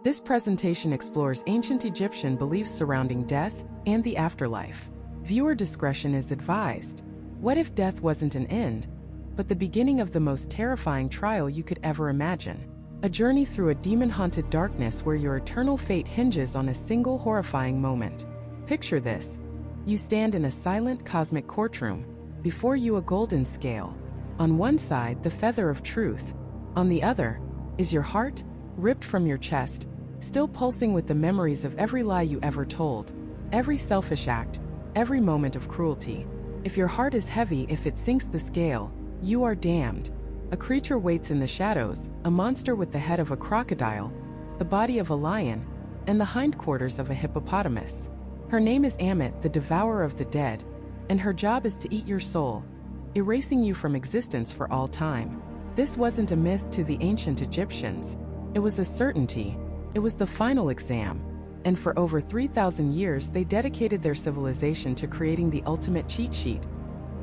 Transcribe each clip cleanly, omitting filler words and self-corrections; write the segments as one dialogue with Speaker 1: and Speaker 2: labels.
Speaker 1: This presentation explores ancient Egyptian beliefs surrounding death and the afterlife. Viewer discretion is advised. What if death wasn't an end, but the beginning of the most terrifying trial you could ever imagine? A journey through a demon-haunted darkness where your eternal fate hinges on a single horrifying moment. Picture this. You stand in a silent cosmic courtroom. Before you a golden scale. On one side, the feather of truth. On the other, is your heart, ripped from your chest, still pulsing with the memories of every lie you ever told, every selfish act, every moment of cruelty. If your heart is heavy, if it sinks the scale, you are damned. A creature waits in the shadows, a monster with the head of a crocodile, the body of a lion, and the hindquarters of a hippopotamus. Her name is Ammit, the devourer of the dead, and her job is to eat your soul, erasing you from existence for all time. This wasn't a myth to the ancient Egyptians. It was a certainty. It was the final exam. And for over 3,000 years they dedicated their civilization to creating the ultimate cheat sheet.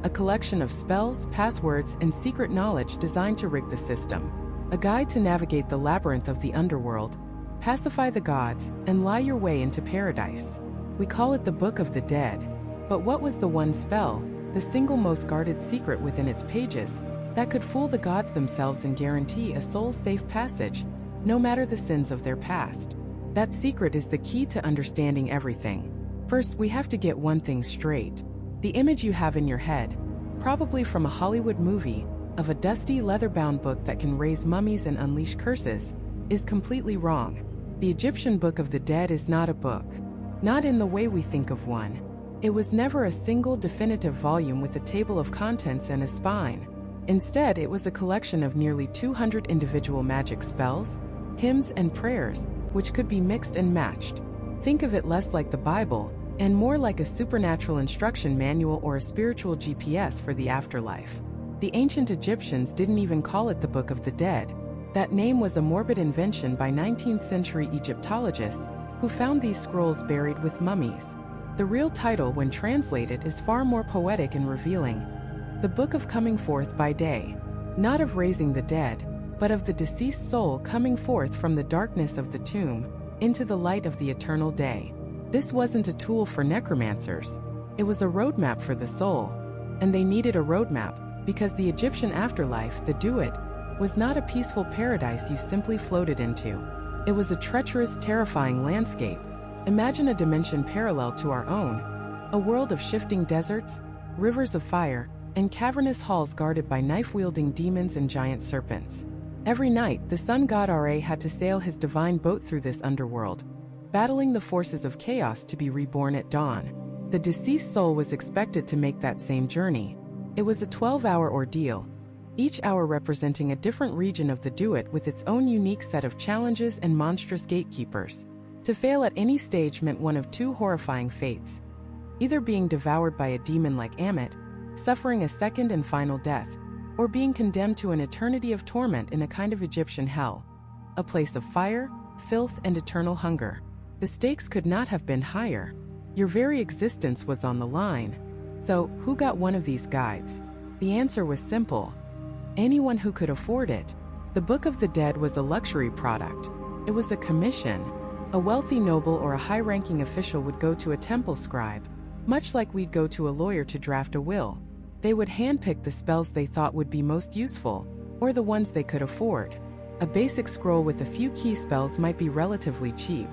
Speaker 1: A collection of spells, passwords, and secret knowledge designed to rig the system. A guide to navigate the labyrinth of the underworld, pacify the gods, and lie your way into paradise. We call it the Book of the Dead. But what was the one spell, the single most guarded secret within its pages, that could fool the gods themselves and guarantee a soul's safe passage, no matter the sins of their past? That secret is the key to understanding everything. First, we have to get one thing straight. The image you have in your head, probably from a Hollywood movie, of a dusty leather-bound book that can raise mummies and unleash curses, is completely wrong. The Egyptian Book of the Dead is not a book. Not in the way we think of one. It was never a single definitive volume with a table of contents and a spine. Instead, it was a collection of nearly 200 individual magic spells, hymns, and prayers, which could be mixed and matched. Think of it less like the Bible, and more like a supernatural instruction manual or a spiritual GPS for the afterlife. The ancient Egyptians didn't even call it the Book of the Dead. That name was a morbid invention by 19th century Egyptologists who found these scrolls buried with mummies. The real title, when translated, is far more poetic and revealing. The Book of Coming Forth by Day. Not of raising the dead, but of the deceased soul coming forth from the darkness of the tomb into the light of the eternal day. This wasn't a tool for necromancers. It was a roadmap for the soul. And they needed a roadmap because the Egyptian afterlife, the Duat, was not a peaceful paradise you simply floated into. It was a treacherous, terrifying landscape. Imagine a dimension parallel to our own, a world of shifting deserts, rivers of fire, and cavernous halls guarded by knife-wielding demons and giant serpents. Every night, the sun god Ra had to sail his divine boat through this underworld, battling the forces of chaos to be reborn at dawn. The deceased soul was expected to make that same journey. It was a 12-hour ordeal, each hour representing a different region of the Duat with its own unique set of challenges and monstrous gatekeepers. To fail at any stage meant one of two horrifying fates: either being devoured by a demon like Ammit, suffering a second and final death, or being condemned to an eternity of torment in a kind of Egyptian hell, a place of fire, filth, and eternal hunger. The stakes could not have been higher. Your very existence was on the line. So, who got one of these guides? The answer was simple: anyone who could afford it. The Book of the Dead was a luxury product. It was a commission. A wealthy noble or a high-ranking official would go to a temple scribe, much like we'd go to a lawyer to draft a will. They would handpick the spells they thought would be most useful, or the ones they could afford. A basic scroll with a few key spells might be relatively cheap,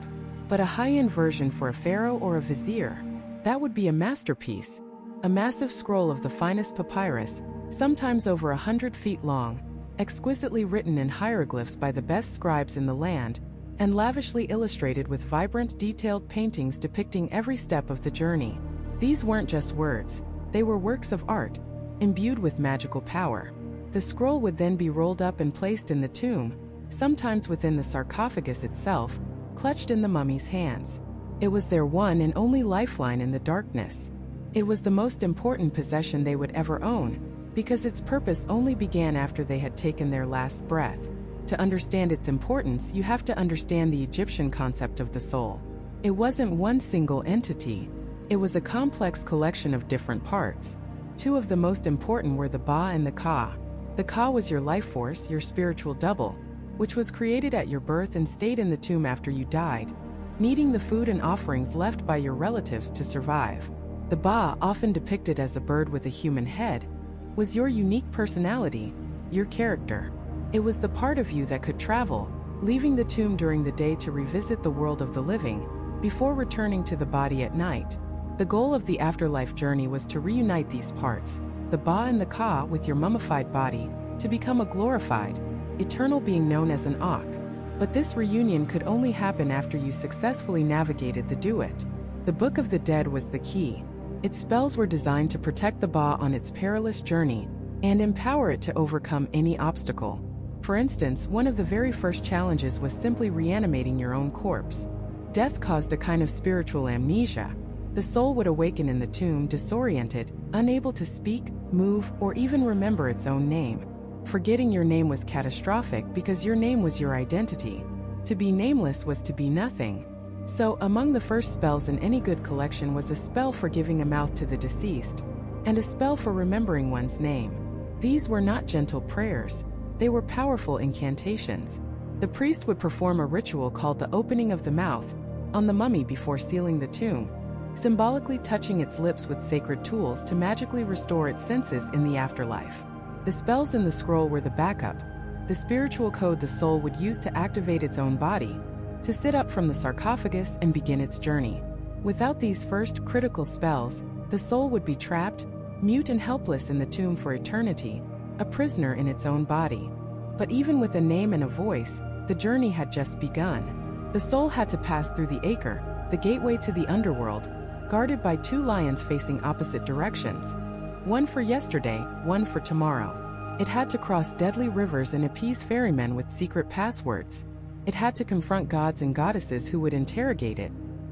Speaker 1: but a high-end version for a pharaoh or a vizier, that would be a masterpiece. A massive scroll of the finest papyrus, sometimes over 100 feet long, exquisitely written in hieroglyphs by the best scribes in the land, and lavishly illustrated with vibrant, detailed paintings depicting every step of the journey. These weren't just words, they were works of art, imbued with magical power. The scroll would then be rolled up and placed in the tomb, sometimes within the sarcophagus itself, clutched in the mummy's hands. It was their one and only lifeline in the darkness. It was the most important possession they would ever own, because its purpose only began after they had taken their last breath. To understand its importance, you have to understand the Egyptian concept of the soul. It wasn't one single entity. It was a complex collection of different parts. Two of the most important were the Ba and the Ka. The Ka was your life force, your spiritual double, which was created at your birth and stayed in the tomb after you died, needing the food and offerings left by your relatives to survive. The Ba, often depicted as a bird with a human head, was your unique personality, your character. It was the part of you that could travel, leaving the tomb during the day to revisit the world of the living, before returning to the body at night. The goal of the afterlife journey was to reunite these parts, the Ba and the Ka, with your mummified body, to become a glorified, eternal being known as an Ak. But this reunion could only happen after you successfully navigated the Duat. The Book of the Dead was the key. Its spells were designed to protect the Ba on its perilous journey and empower it to overcome any obstacle. For instance, one of the very first challenges was simply reanimating your own corpse. Death caused a kind of spiritual amnesia. The soul would awaken in the tomb disoriented, unable to speak, move, or even remember its own name. Forgetting your name was catastrophic because your name was your identity. To be nameless was to be nothing. So, among the first spells in any good collection was a spell for giving a mouth to the deceased, and a spell for remembering one's name. These were not gentle prayers. They were powerful incantations. The priest would perform a ritual called the opening of the mouth on the mummy before sealing the tomb, symbolically touching its lips with sacred tools to magically restore its senses in the afterlife. The spells in the scroll were the backup, the spiritual code the soul would use to activate its own body, to sit up from the sarcophagus and begin its journey. Without these first critical spells, the soul would be trapped, mute and helpless in the tomb for eternity, a prisoner in its own body. But even with a name and a voice, the journey had just begun. The soul had to pass through the Acre, the gateway to the underworld, guarded by two lions facing opposite directions. One for yesterday, one for tomorrow. It had to cross deadly rivers and appease ferrymen with secret passwords. It had to confront gods and goddesses who would interrogate it,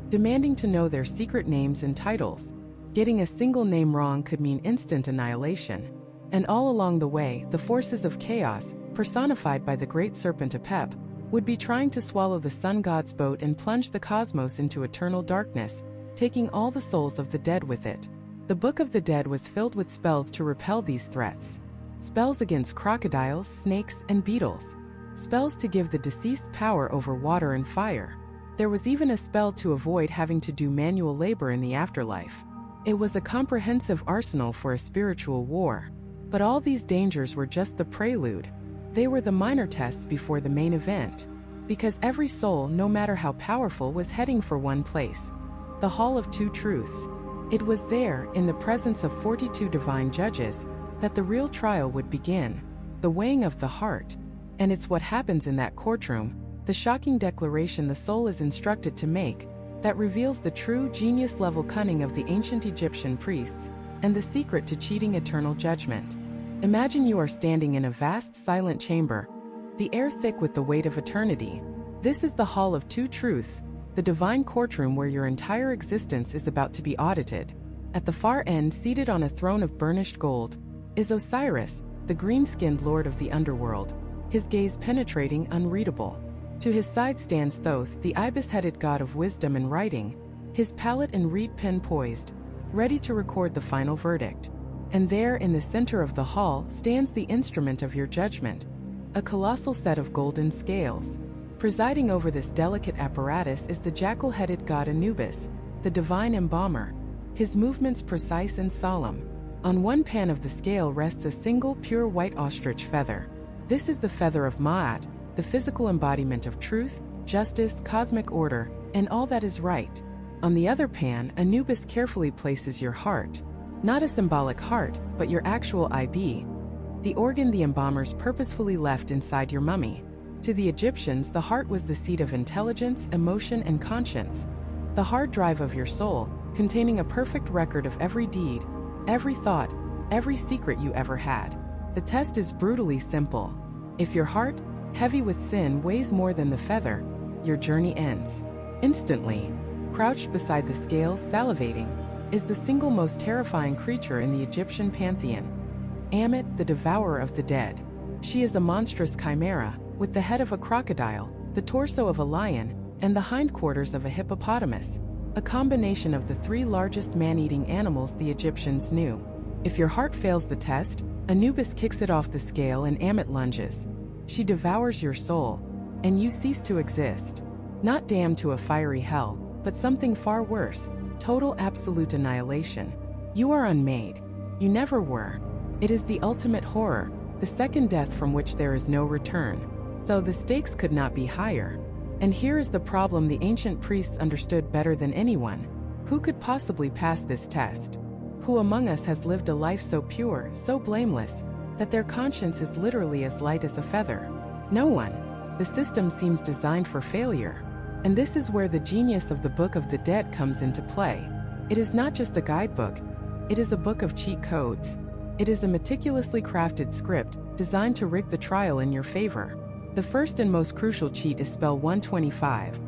Speaker 1: demanding to know their secret names and titles. Getting a single name wrong could mean instant annihilation. And all along the way, the forces of chaos, personified by the great serpent Apep, would be trying to swallow the sun god's boat and plunge the cosmos into eternal darkness, taking all the souls of the dead with it. The Book of the Dead was filled with spells to repel these threats. Spells against crocodiles, snakes, and beetles. Spells to give the deceased power over water and fire. There was even a spell to avoid having to do manual labor in the afterlife. It was a comprehensive arsenal for a spiritual war. But all these dangers were just the prelude. They were the minor tests before the main event. Because every soul, no matter how powerful, was heading for one place: the Hall of Two Truths. It was there, in the presence of 42 divine judges, that the real trial would begin, the weighing of the heart. And it's what happens in that courtroom, the shocking declaration the soul is instructed to make, that reveals the true genius-level cunning of the ancient Egyptian priests, and the secret to cheating eternal judgment. Imagine you are standing in a vast, silent chamber, the air thick with the weight of eternity. This is the Hall of Two Truths, the divine courtroom where your entire existence is about to be audited. At the far end, seated on a throne of burnished gold, is Osiris, the green-skinned lord of the underworld, his gaze penetrating, unreadable. To his side stands Thoth, the ibis-headed god of wisdom and writing, his palette and reed pen poised, ready to record the final verdict. And there, in the center of the hall, stands the instrument of your judgment, a colossal set of golden scales. Presiding over this delicate apparatus is the jackal-headed god Anubis, the divine embalmer, his movements precise and solemn. On one pan of the scale rests a single pure white ostrich feather. This is the feather of Ma'at, the physical embodiment of truth, justice, cosmic order, and all that is right. On the other pan, Anubis carefully places your heart. Not a symbolic heart, but your actual IB, the organ the embalmers purposefully left inside your mummy. To the Egyptians, the heart was the seat of intelligence, emotion, and conscience, the hard drive of your soul, containing a perfect record of every deed, every thought, every secret you ever had. The test is brutally simple. If your heart, heavy with sin, weighs more than the feather, your journey ends. Instantly. Crouched beside the scales, salivating, is the single most terrifying creature in the Egyptian pantheon, Ammit, the devourer of the dead. She is a monstrous chimera, with the head of a crocodile, the torso of a lion, and the hindquarters of a hippopotamus, a combination of the three largest man-eating animals the Egyptians knew. If your heart fails the test, Anubis kicks it off the scale and Ammit lunges. She devours your soul, and you cease to exist. Not damned to a fiery hell, but something far worse, total absolute annihilation. You are unmade. You never were. It is the ultimate horror, the second death from which there is no return. So the stakes could not be higher. And here is the problem the ancient priests understood better than anyone. Who could possibly pass this test? Who among us has lived a life so pure, so blameless, that their conscience is literally as light as a feather? No one. The system seems designed for failure. And this is where the genius of the Book of the Dead comes into play. It is not just a guidebook. It is a book of cheat codes. It is a meticulously crafted script designed to rig the trial in your favor. The first and most crucial cheat is spell 125,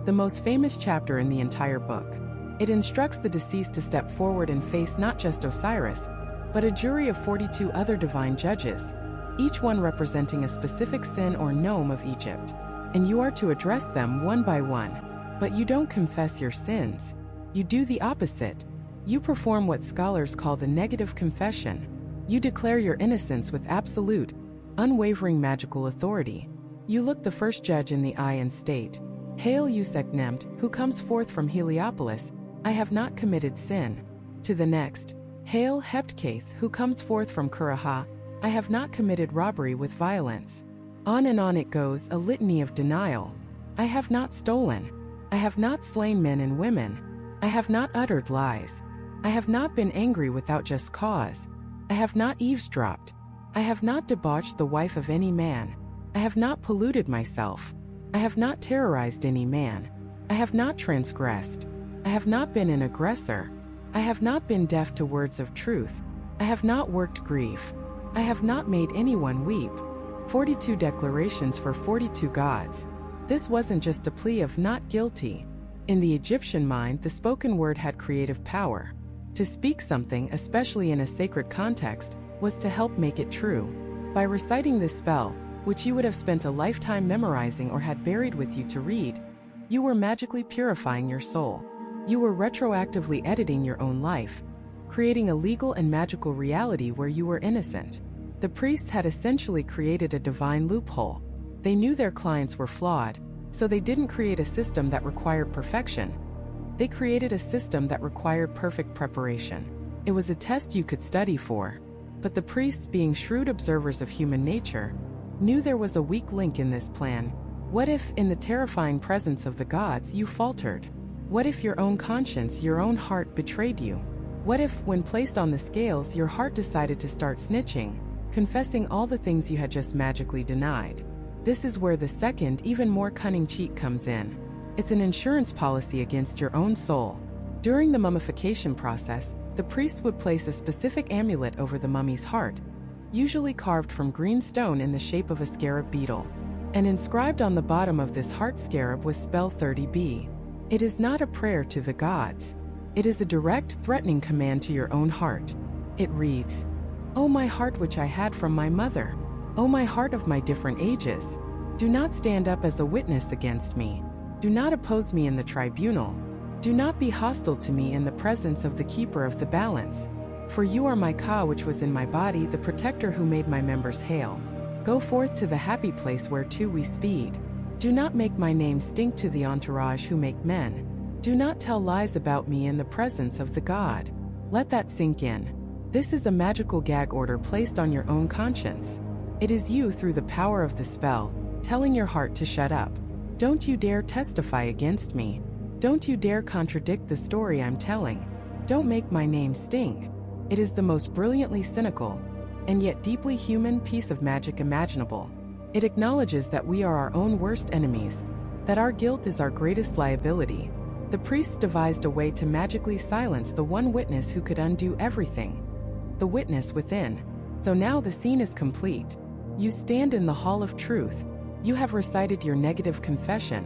Speaker 1: the most famous chapter in the entire book. It instructs the deceased to step forward and face not just Osiris, but a jury of 42 other divine judges, each one representing a specific sin or nome of Egypt. And you are to address them one by one. But you don't confess your sins. You do the opposite. You perform what scholars call the negative confession. You declare your innocence with absolute, unwavering magical authority. You look the first judge in the eye and state, "Hail Useknemt, who comes forth from Heliopolis, I have not committed sin." To the next, "Hail Heptkaith, who comes forth from Kuraha, I have not committed robbery with violence." On and on it goes, a litany of denial. I have not stolen. I have not slain men and women. I have not uttered lies. I have not been angry without just cause. I have not eavesdropped. I have not debauched the wife of any man. I have not polluted myself. I have not terrorized any man. I have not transgressed. I have not been an aggressor. I have not been deaf to words of truth. I have not worked grief. I have not made anyone weep. 42 declarations for 42 gods. This wasn't just a plea of not guilty. In the Egyptian mind, the spoken word had creative power. To speak something, especially in a sacred context, was to help make it true. By reciting this spell, which you would have spent a lifetime memorizing or had buried with you to read, you were magically purifying your soul. You were retroactively editing your own life, creating a legal and magical reality where you were innocent. The priests had essentially created a divine loophole. They knew their clients were flawed, so they didn't create a system that required perfection. They created a system that required perfect preparation. It was a test you could study for. But the priests, being shrewd observers of human nature, knew there was a weak link in this plan. What if, in the terrifying presence of the gods, you faltered? What if your own conscience, your own heart betrayed you? What if, when placed on the scales, your heart decided to start snitching, confessing all the things you had just magically denied? This is where the second, even more cunning cheat comes in. It's an insurance policy against your own soul. During the mummification process, the priests would place a specific amulet over the mummy's heart, usually carved from green stone in the shape of a scarab beetle. And inscribed on the bottom of this heart scarab was spell 30b. It is not a prayer to the gods. It is a direct, threatening command to your own heart. It reads, "O my heart which I had from my mother, O my heart of my different ages, do not stand up as a witness against me. Do not oppose me in the tribunal. Do not be hostile to me in the presence of the keeper of the balance. For you are my Ka which was in my body, the protector who made my members hail. Go forth to the happy place whereto we speed. Do not make my name stink to the entourage who make men. Do not tell lies about me in the presence of the god." Let that sink in. This is a magical gag order placed on your own conscience. It is you, through the power of the spell, telling your heart to shut up. Don't you dare testify against me. Don't you dare contradict the story I'm telling. Don't make my name stink. It is the most brilliantly cynical, and yet deeply human piece of magic imaginable. It acknowledges that we are our own worst enemies, that our guilt is our greatest liability. The priests devised a way to magically silence the one witness who could undo everything. The witness within. So now the scene is complete. You stand in the hall of truth. You have recited your negative confession,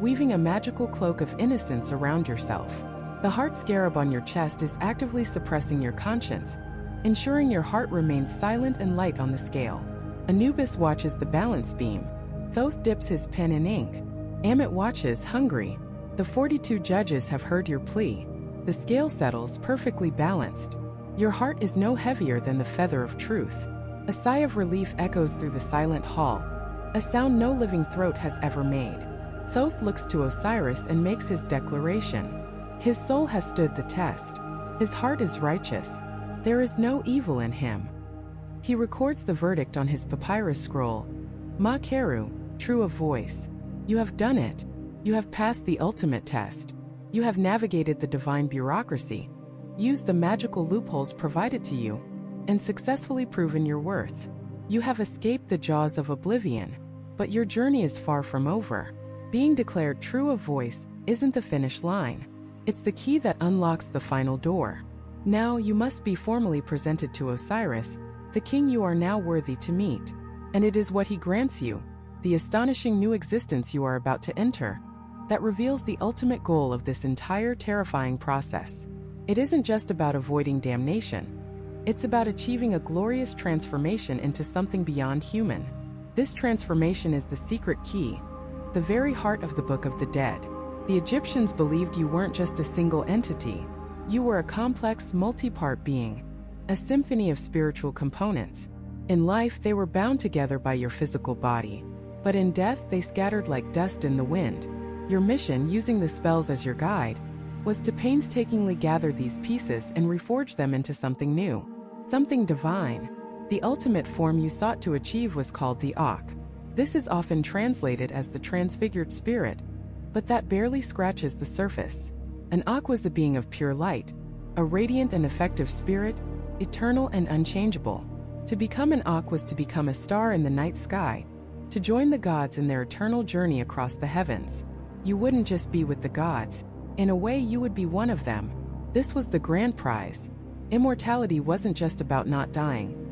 Speaker 1: weaving a magical cloak of innocence around yourself. The heart scarab on your chest is actively suppressing your conscience, ensuring your heart remains silent and light on the scale. Anubis watches the balance beam. Thoth dips his pen in ink. Ammit watches, hungry. The 42 judges have heard your plea. The scale settles, perfectly balanced. Your heart is no heavier than the feather of truth. A sigh of relief echoes through the silent hall, a sound no living throat has ever made. Thoth looks to Osiris and makes his declaration. His soul has stood the test. His heart is righteous. There is no evil in him. He records the verdict on his papyrus scroll. Ma Keru, true of voice. You have done it. You have passed the ultimate test. You have navigated the divine bureaucracy, used the magical loopholes provided to you, and successfully proven your worth. You have escaped the jaws of oblivion, but your journey is far from over. Being declared true of voice isn't the finish line. It's the key that unlocks the final door. Now you must be formally presented to Osiris, the king you are now worthy to meet. And it is what he grants you, the astonishing new existence you are about to enter, that reveals the ultimate goal of this entire terrifying process. It isn't just about avoiding damnation. It's about achieving a glorious transformation into something beyond human. This transformation is the secret key, the very heart of the Book of the Dead. The Egyptians believed you weren't just a single entity. You were a complex, multi-part being, a symphony of spiritual components. In life, they were bound together by your physical body, but in death, they scattered like dust in the wind. Your mission, using the spells as your guide, was to painstakingly gather these pieces and reforge them into something new, something divine. The ultimate form you sought to achieve was called the Akh. This is often translated as the transfigured spirit, but that barely scratches the surface. An Akh was a being of pure light, a radiant and effective spirit, eternal and unchangeable. To become an Akh was to become a star in the night sky, to join the gods in their eternal journey across the heavens. You wouldn't just be with the gods. In a way, you would be one of them. This was the grand prize. Immortality wasn't just about not dying.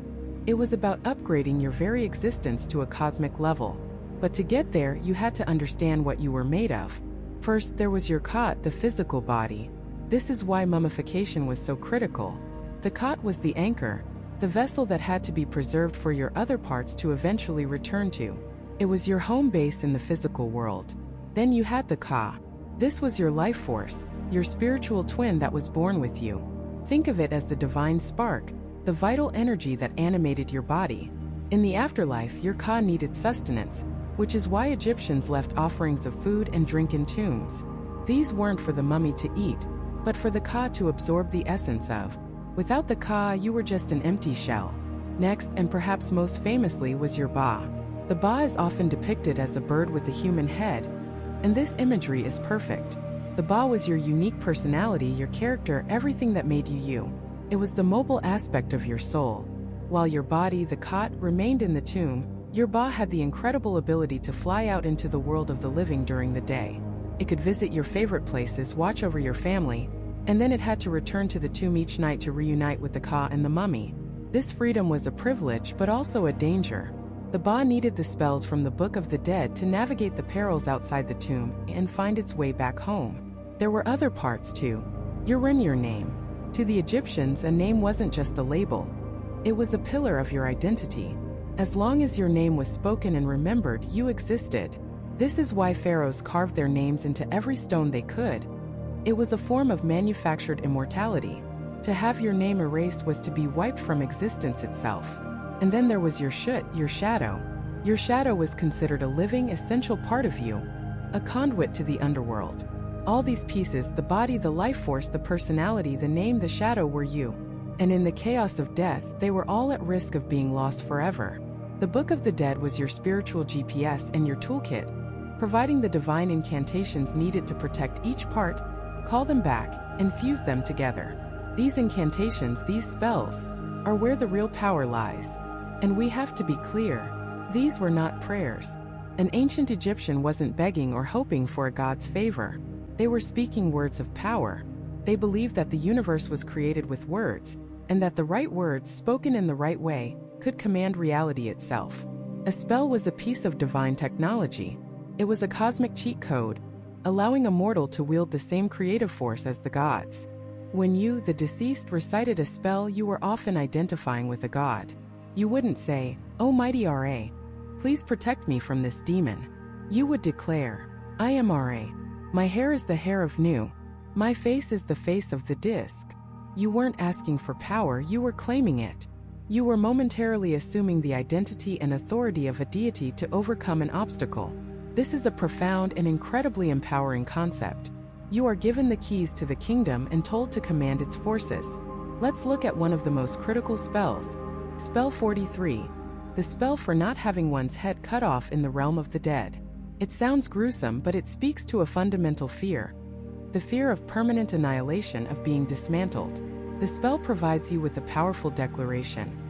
Speaker 1: It was about upgrading your very existence to a cosmic level. But to get there, you had to understand what you were made of. First, there was your Khat, the physical body. This is why mummification was so critical. The Khat was the anchor, the vessel that had to be preserved for your other parts to eventually return to. It was your home base in the physical world. Then you had the Ka. This was your life force, your spiritual twin that was born with you. Think of it as the divine spark, the vital energy that animated your body. In the afterlife, your Ka needed sustenance, which is why Egyptians left offerings of food and drink in tombs. These weren't for the mummy to eat, but for the Ka to absorb the essence of. Without the Ka, you were just an empty shell. Next, and perhaps most famously, was your Ba. The Ba is often depicted as a bird with a human head, and this imagery is perfect. The Ba was your unique personality, your character, everything that made you you. It was the mobile aspect of your soul. While your body, the Khat, remained in the tomb, your Ba had the incredible ability to fly out into the world of the living during the day. It could visit your favorite places, watch over your family, and then it had to return to the tomb each night to reunite with the Ka and the mummy. This freedom was a privilege but also a danger. The Ba needed the spells from the Book of the Dead to navigate the perils outside the tomb and find its way back home. There were other parts too. Your name. To the Egyptians, a name wasn't just a label. It was a pillar of your identity. As long as your name was spoken and remembered, you existed. This is why pharaohs carved their names into every stone they could. It was a form of manufactured immortality. To have your name erased was to be wiped from existence itself. And then there was your Shut, your shadow. Your shadow was considered a living, essential part of you, a conduit to the underworld. All these pieces, the body, the life force, the personality, the name, the shadow, were you. And in the chaos of death, they were all at risk of being lost forever. The Book of the Dead was your spiritual GPS and your toolkit, providing the divine incantations needed to protect each part, call them back, and fuse them together. These incantations, these spells, are where the real power lies. And we have to be clear, these were not prayers. An ancient Egyptian wasn't begging or hoping for a god's favor. They were speaking words of power. They believed that the universe was created with words, and that the right words, spoken in the right way, could command reality itself. A spell was a piece of divine technology. It was a cosmic cheat code, allowing a mortal to wield the same creative force as the gods. When you, the deceased, recited a spell, you were often identifying with a god. You wouldn't say, "Oh mighty Ra, please protect me from this demon." You would declare, "I am Ra. My hair is the hair of Nu. My face is the face of the disc." You weren't asking for power, you were claiming it. You were momentarily assuming the identity and authority of a deity to overcome an obstacle. This is a profound and incredibly empowering concept. You are given the keys to the kingdom and told to command its forces. Let's look at one of the most critical spells. Spell 43. The spell for not having one's head cut off in the realm of the dead. It sounds gruesome, but it speaks to a fundamental fear. The fear of permanent annihilation, of being dismantled. The spell provides you with a powerful declaration.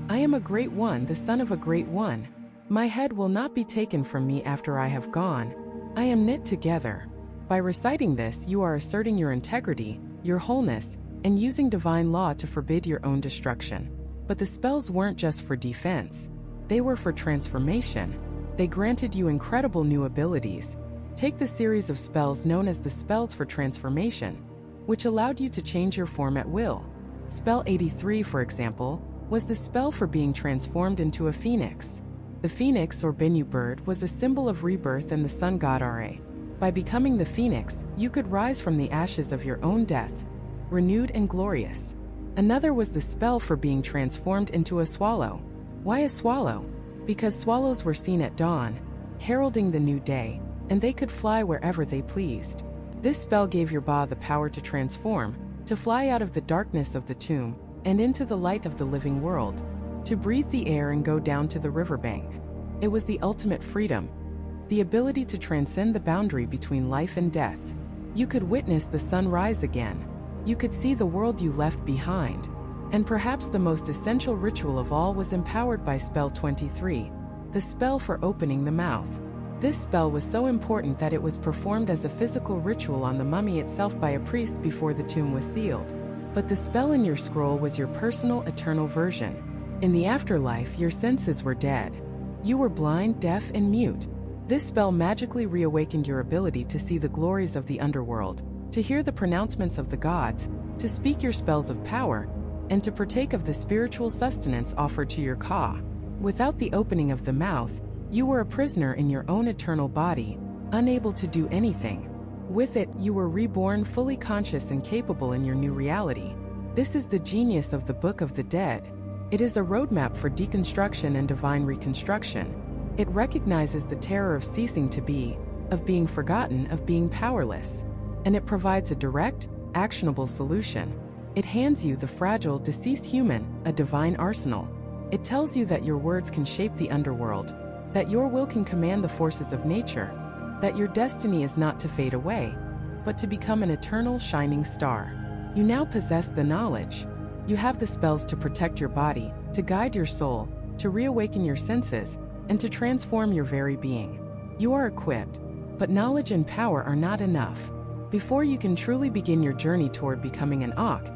Speaker 1: I am a great one, the son of a great one. My head will not be taken from me after I have gone. I am knit together. By reciting this, you are asserting your integrity, your wholeness, and using divine law to forbid your own destruction. But the spells weren't just for defense. They were for transformation. They granted you incredible new abilities. Take the series of spells known as the spells for transformation, which allowed you to change your form at will. Spell 83, for example, was the spell for being transformed into a phoenix. The phoenix, or Bennu bird, was a symbol of rebirth and the sun god Ra. By becoming the phoenix, you could rise from the ashes of your own death, renewed and glorious. Another was the spell for being transformed into a swallow. Why a swallow? Because swallows were seen at dawn, heralding the new day, and they could fly wherever they pleased. This spell gave your Ba the power to transform, to fly out of the darkness of the tomb and into the light of the living world, to breathe the air and go down to the riverbank. It was the ultimate freedom, the ability to transcend the boundary between life and death. You could witness the sun rise again. You could see the world you left behind. And perhaps the most essential ritual of all was empowered by spell 23, the spell for opening the mouth. This spell was so important that it was performed as a physical ritual on the mummy itself by a priest before the tomb was sealed. But the spell in your scroll was your personal eternal version. In the afterlife, your senses were dead. You were blind, deaf, and mute. This spell magically reawakened your ability to see the glories of the underworld, to hear the pronouncements of the gods, to speak your spells of power, and to partake of the spiritual sustenance offered to your Ka. Without the opening of the mouth, you were a prisoner in your own eternal body, unable to do anything. With it, you were reborn fully conscious and capable in your new reality. This is the genius of the Book of the Dead. It is a roadmap for deconstruction and divine reconstruction. It recognizes the terror of ceasing to be, of being forgotten, of being powerless. And it provides a direct, actionable solution. It hands you, the fragile, deceased human, a divine arsenal. It tells you that your words can shape the underworld, that your will can command the forces of nature, that your destiny is not to fade away, but to become an eternal shining star. You now possess the knowledge. You have the spells to protect your body, to guide your soul, to reawaken your senses, and to transform your very being. You are equipped, but knowledge and power are not enough. Before you can truly begin your journey toward becoming an Akh,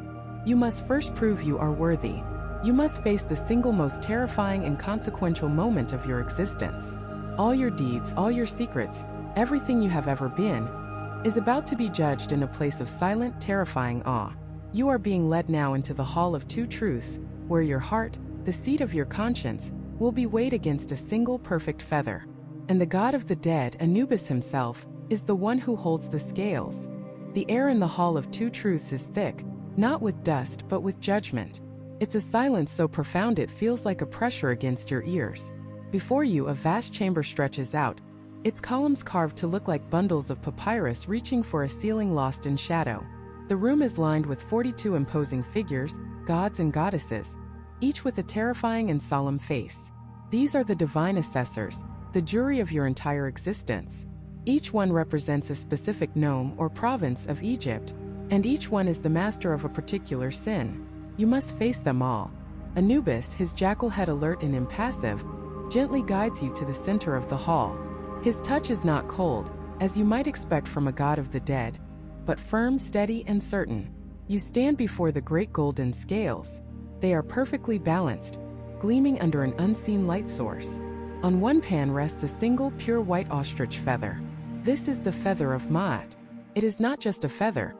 Speaker 1: you must first prove you are worthy. You must face the single most terrifying and consequential moment of your existence. All your deeds, all your secrets, everything you have ever been, is about to be judged in a place of silent, terrifying awe. You are being led now into the Hall of Two Truths, where your heart, the seat of your conscience, will be weighed against a single perfect feather. And the god of the dead, Anubis himself, is the one who holds the scales. The air in the Hall of Two Truths is thick, not with dust but with judgment. It's a silence so profound it feels like a pressure against your ears. Before you, a vast chamber stretches out, its columns carved to look like bundles of papyrus reaching for a ceiling lost in shadow. The room is lined with 42 imposing figures, gods and goddesses, each with a terrifying and solemn face. These are the divine assessors, the jury of your entire existence. Each one represents a specific nome or province of Egypt, and each one is the master of a particular sin. You must face them all. Anubis, his jackal head alert and impassive, gently guides you to the center of the hall. His touch is not cold, as you might expect from a god of the dead, but firm, steady, and certain. You stand before the great golden scales. They are perfectly balanced, gleaming under an unseen light source. On one pan rests a single pure white ostrich feather. This is the feather of Ma'at. It is not just a feather.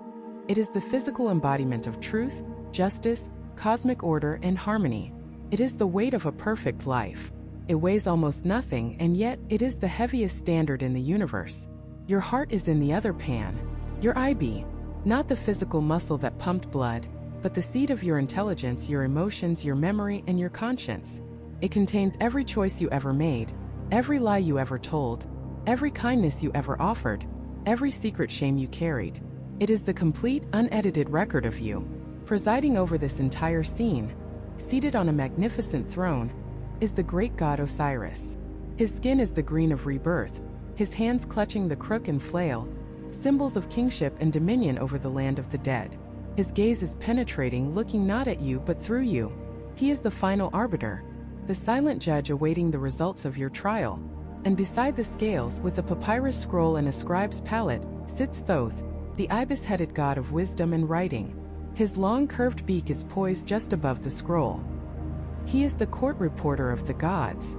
Speaker 1: It is the physical embodiment of truth, justice, cosmic order, and harmony. It is the weight of a perfect life. It weighs almost nothing, and yet it is the heaviest standard in the universe. Your heart is in the other pan. Your IB, not the physical muscle that pumped blood, but the seed of your intelligence, your emotions, your memory, and your conscience. It contains every choice you ever made, every lie you ever told, every kindness you ever offered, every secret shame you carried. It is the complete, unedited record of you. Presiding over this entire scene, seated on a magnificent throne, is the great god Osiris. His skin is the green of rebirth, his hands clutching the crook and flail, symbols of kingship and dominion over the land of the dead. His gaze is penetrating, looking not at you but through you. He is the final arbiter, the silent judge awaiting the results of your trial. And beside the scales, with a papyrus scroll and a scribe's palette, sits Thoth, the ibis-headed god of wisdom and writing. His long curved beak is poised just above the scroll. He is the court reporter of the gods.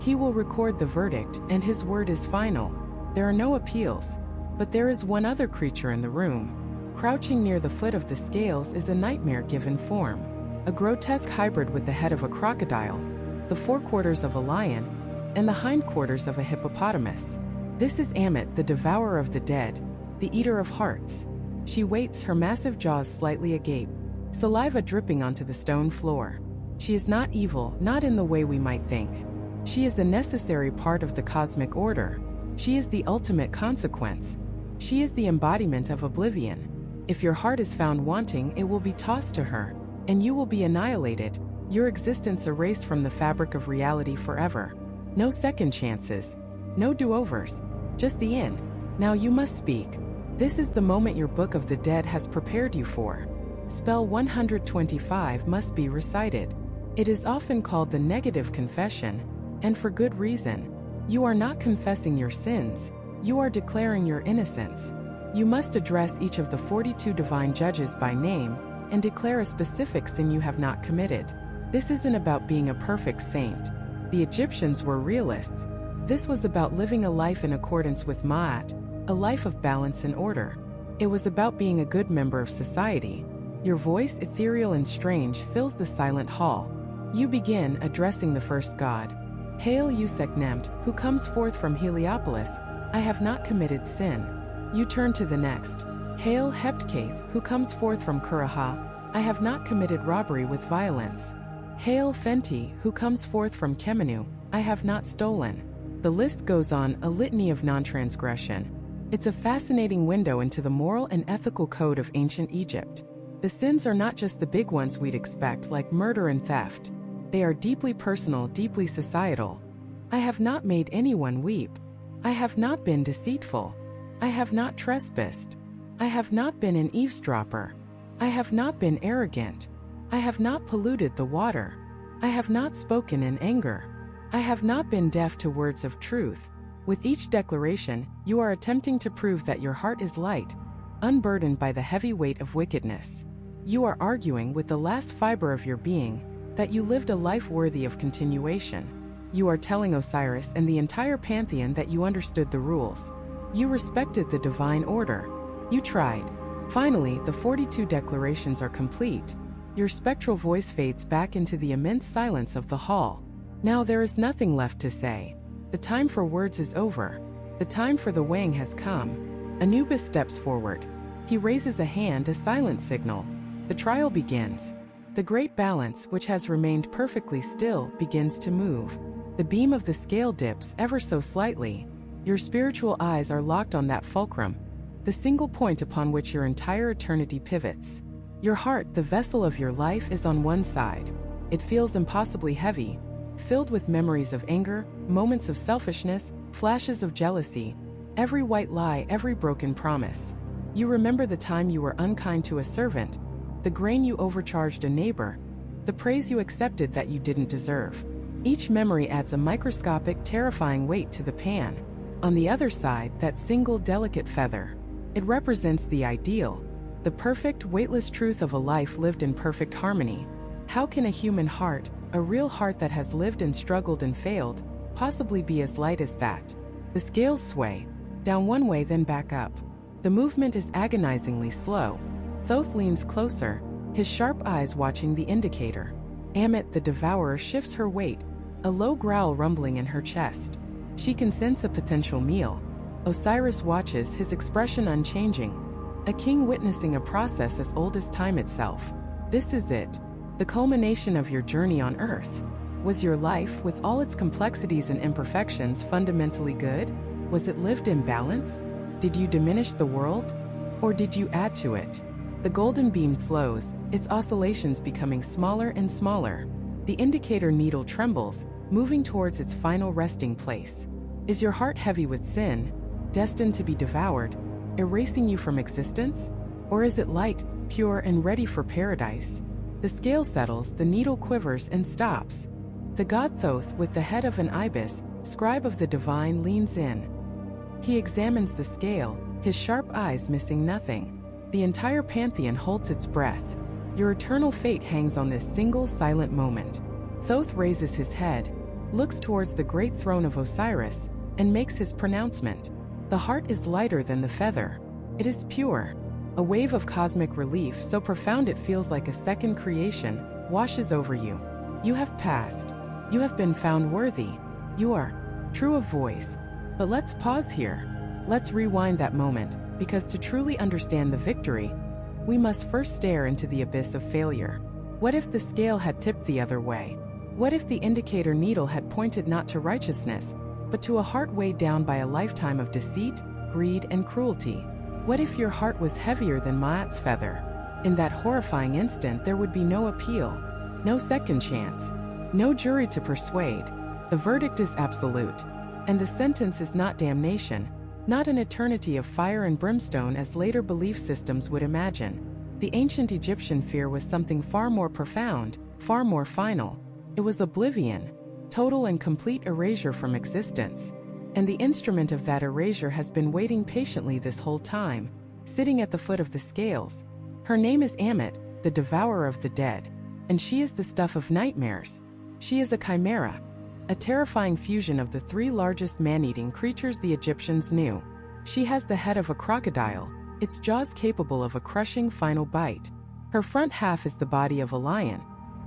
Speaker 1: He will record the verdict, and his word is final. There are no appeals. But there is one other creature in the room. Crouching near the foot of the scales is a nightmare-given form. A grotesque hybrid with the head of a crocodile, the forequarters of a lion, and the hindquarters of a hippopotamus. This is Ammit, the devourer of the dead, the eater of hearts. She waits, her massive jaws slightly agape, saliva dripping onto the stone floor. She is not evil, not in the way we might think. She is a necessary part of the cosmic order. She is the ultimate consequence. She is the embodiment of oblivion. If your heart is found wanting, it will be tossed to her, and you will be annihilated, your existence erased from the fabric of reality forever. No second chances, no do-overs, just the end. Now you must speak. This is the moment your book of the dead has prepared you for. Spell 125 must be recited. It is often called the negative confession, and for good reason. You are not confessing your sins, you are declaring your innocence. You must address each of the 42 divine judges by name, and declare a specific sin you have not committed. This isn't about being a perfect saint. The Egyptians were realists. This was about living a life in accordance with Ma'at, a life of balance and order. It was about being a good member of society. Your voice, ethereal and strange, fills the silent hall. You begin addressing the first god. Hail Useknemt, who comes forth from Heliopolis, I have not committed sin. You turn to the next. Hail Heptkath, who comes forth from Kuraha, I have not committed robbery with violence. Hail Fenty, who comes forth from Kemenu, I have not stolen. The list goes on, a litany of non-transgression. It's a fascinating window into the moral and ethical code of ancient Egypt. The sins are not just the big ones we'd expect, like murder and theft. They are deeply personal, deeply societal. I have not made anyone weep. I have not been deceitful. I have not trespassed. I have not been an eavesdropper. I have not been arrogant. I have not polluted the water. I have not spoken in anger. I have not been deaf to words of truth. With each declaration, you are attempting to prove that your heart is light, unburdened by the heavy weight of wickedness. You are arguing with the last fiber of your being that you lived a life worthy of continuation. You are telling Osiris and the entire pantheon that you understood the rules. You respected the divine order. You tried. Finally, the 42 declarations are complete. Your spectral voice fades back into the immense silence of the hall. Now there is nothing left to say. The time for words is over. The time for the weighing has come. Anubis steps forward. He raises a hand, a silent signal. The trial begins. The great balance, which has remained perfectly still, begins to move. The beam of the scale dips ever so slightly. Your spiritual eyes are locked on that fulcrum, the single point upon which your entire eternity pivots. Your heart, the vessel of your life, is on one side. It feels impossibly heavy, filled with memories of anger, moments of selfishness, flashes of jealousy, every white lie, every broken promise. You remember the time you were unkind to a servant, the grain you overcharged a neighbor, the praise you accepted that you didn't deserve. Each memory adds a microscopic, terrifying weight to the pan. On the other side, that single delicate feather. It represents the ideal, the perfect, weightless truth of a life lived in perfect harmony. How can a human heart, a real heart that has lived and struggled and failed, possibly be as light as that? The scales sway, down one way then back up. The movement is agonizingly slow. Thoth leans closer, his sharp eyes watching the indicator. Ammit, the devourer, shifts her weight, a low growl rumbling in her chest. She can sense a potential meal. Osiris watches, his expression unchanging. a king witnessing a process as old as time itself. This is it, the culmination of your journey on Earth. Was your life, with all its complexities and imperfections, fundamentally good? Was it lived in balance? Did you diminish the world? Or did you add to it? The golden beam slows, its oscillations becoming smaller and smaller. The indicator needle trembles, moving towards its final resting place. Is your heart heavy with sin, destined to be devoured, erasing you from existence? Or is it light, pure, and ready for paradise? The scale settles, the needle quivers and stops. The god Thoth, with the head of an ibis, scribe of the divine, leans in. He examines the scale, his sharp eyes missing nothing. The entire pantheon holds its breath. Your eternal fate hangs on this single silent moment. Thoth raises his head, looks towards the great throne of Osiris, and makes his pronouncement. The heart is lighter than the feather. It is pure. A wave of cosmic relief so profound it feels like a second creation washes over you. You have passed. You have been found worthy. You are true of voice. But let's pause here. Let's rewind that moment, because to truly understand the victory, we must first stare into the abyss of failure. What if the scale had tipped the other way? What if the indicator needle had pointed not to righteousness, but to a heart weighed down by a lifetime of deceit, greed, and cruelty? What if your heart was heavier than Ma'at's feather? In that horrifying instant, there would be no appeal, no second chance, no jury to persuade. The verdict is absolute, and the sentence is not damnation, not an eternity of fire and brimstone as later belief systems would imagine. The ancient Egyptian fear was something far more profound, far more final. It was oblivion, total and complete erasure from existence. And the instrument of that erasure has been waiting patiently this whole time, sitting at the foot of the scales. Her name is Ammit, the devourer of the dead, and she is the stuff of nightmares. She is a chimera, a terrifying fusion of the three largest man-eating creatures the Egyptians knew. She has the head of a crocodile, its jaws capable of a crushing final bite. Her front half is the body of a lion,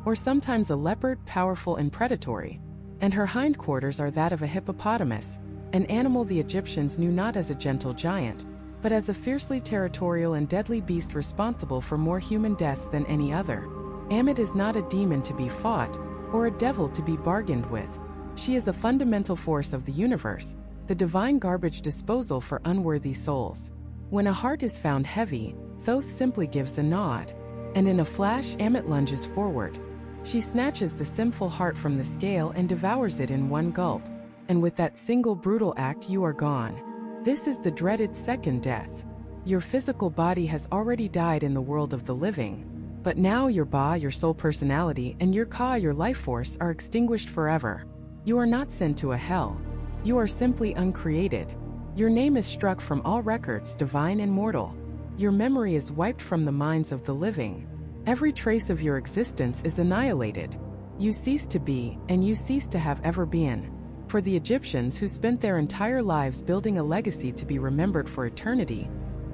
Speaker 1: or sometimes a leopard, powerful and predatory, and her hindquarters are that of a hippopotamus, an animal the Egyptians knew not as a gentle giant, but as a fiercely territorial and deadly beast responsible for more human deaths than any other. Ammit is not a demon to be fought, or a devil to be bargained with. She is a fundamental force of the universe, the divine garbage disposal for unworthy souls. When a heart is found heavy, Thoth simply gives a nod, and in a flash Ammit lunges forward. She snatches the sinful heart from the scale and devours it in one gulp, and with that single brutal act you are gone. This is the dreaded second death. Your physical body has already died in the world of the living, but now your Ba, your soul personality, and your Ka, your life force, are extinguished forever. You are not sent to a hell. You are simply uncreated. Your name is struck from all records, divine and mortal. Your memory is wiped from the minds of the living. Every trace of your existence is annihilated. You cease to be, and you cease to have ever been. For the Egyptians who spent their entire lives building a legacy to be remembered for eternity,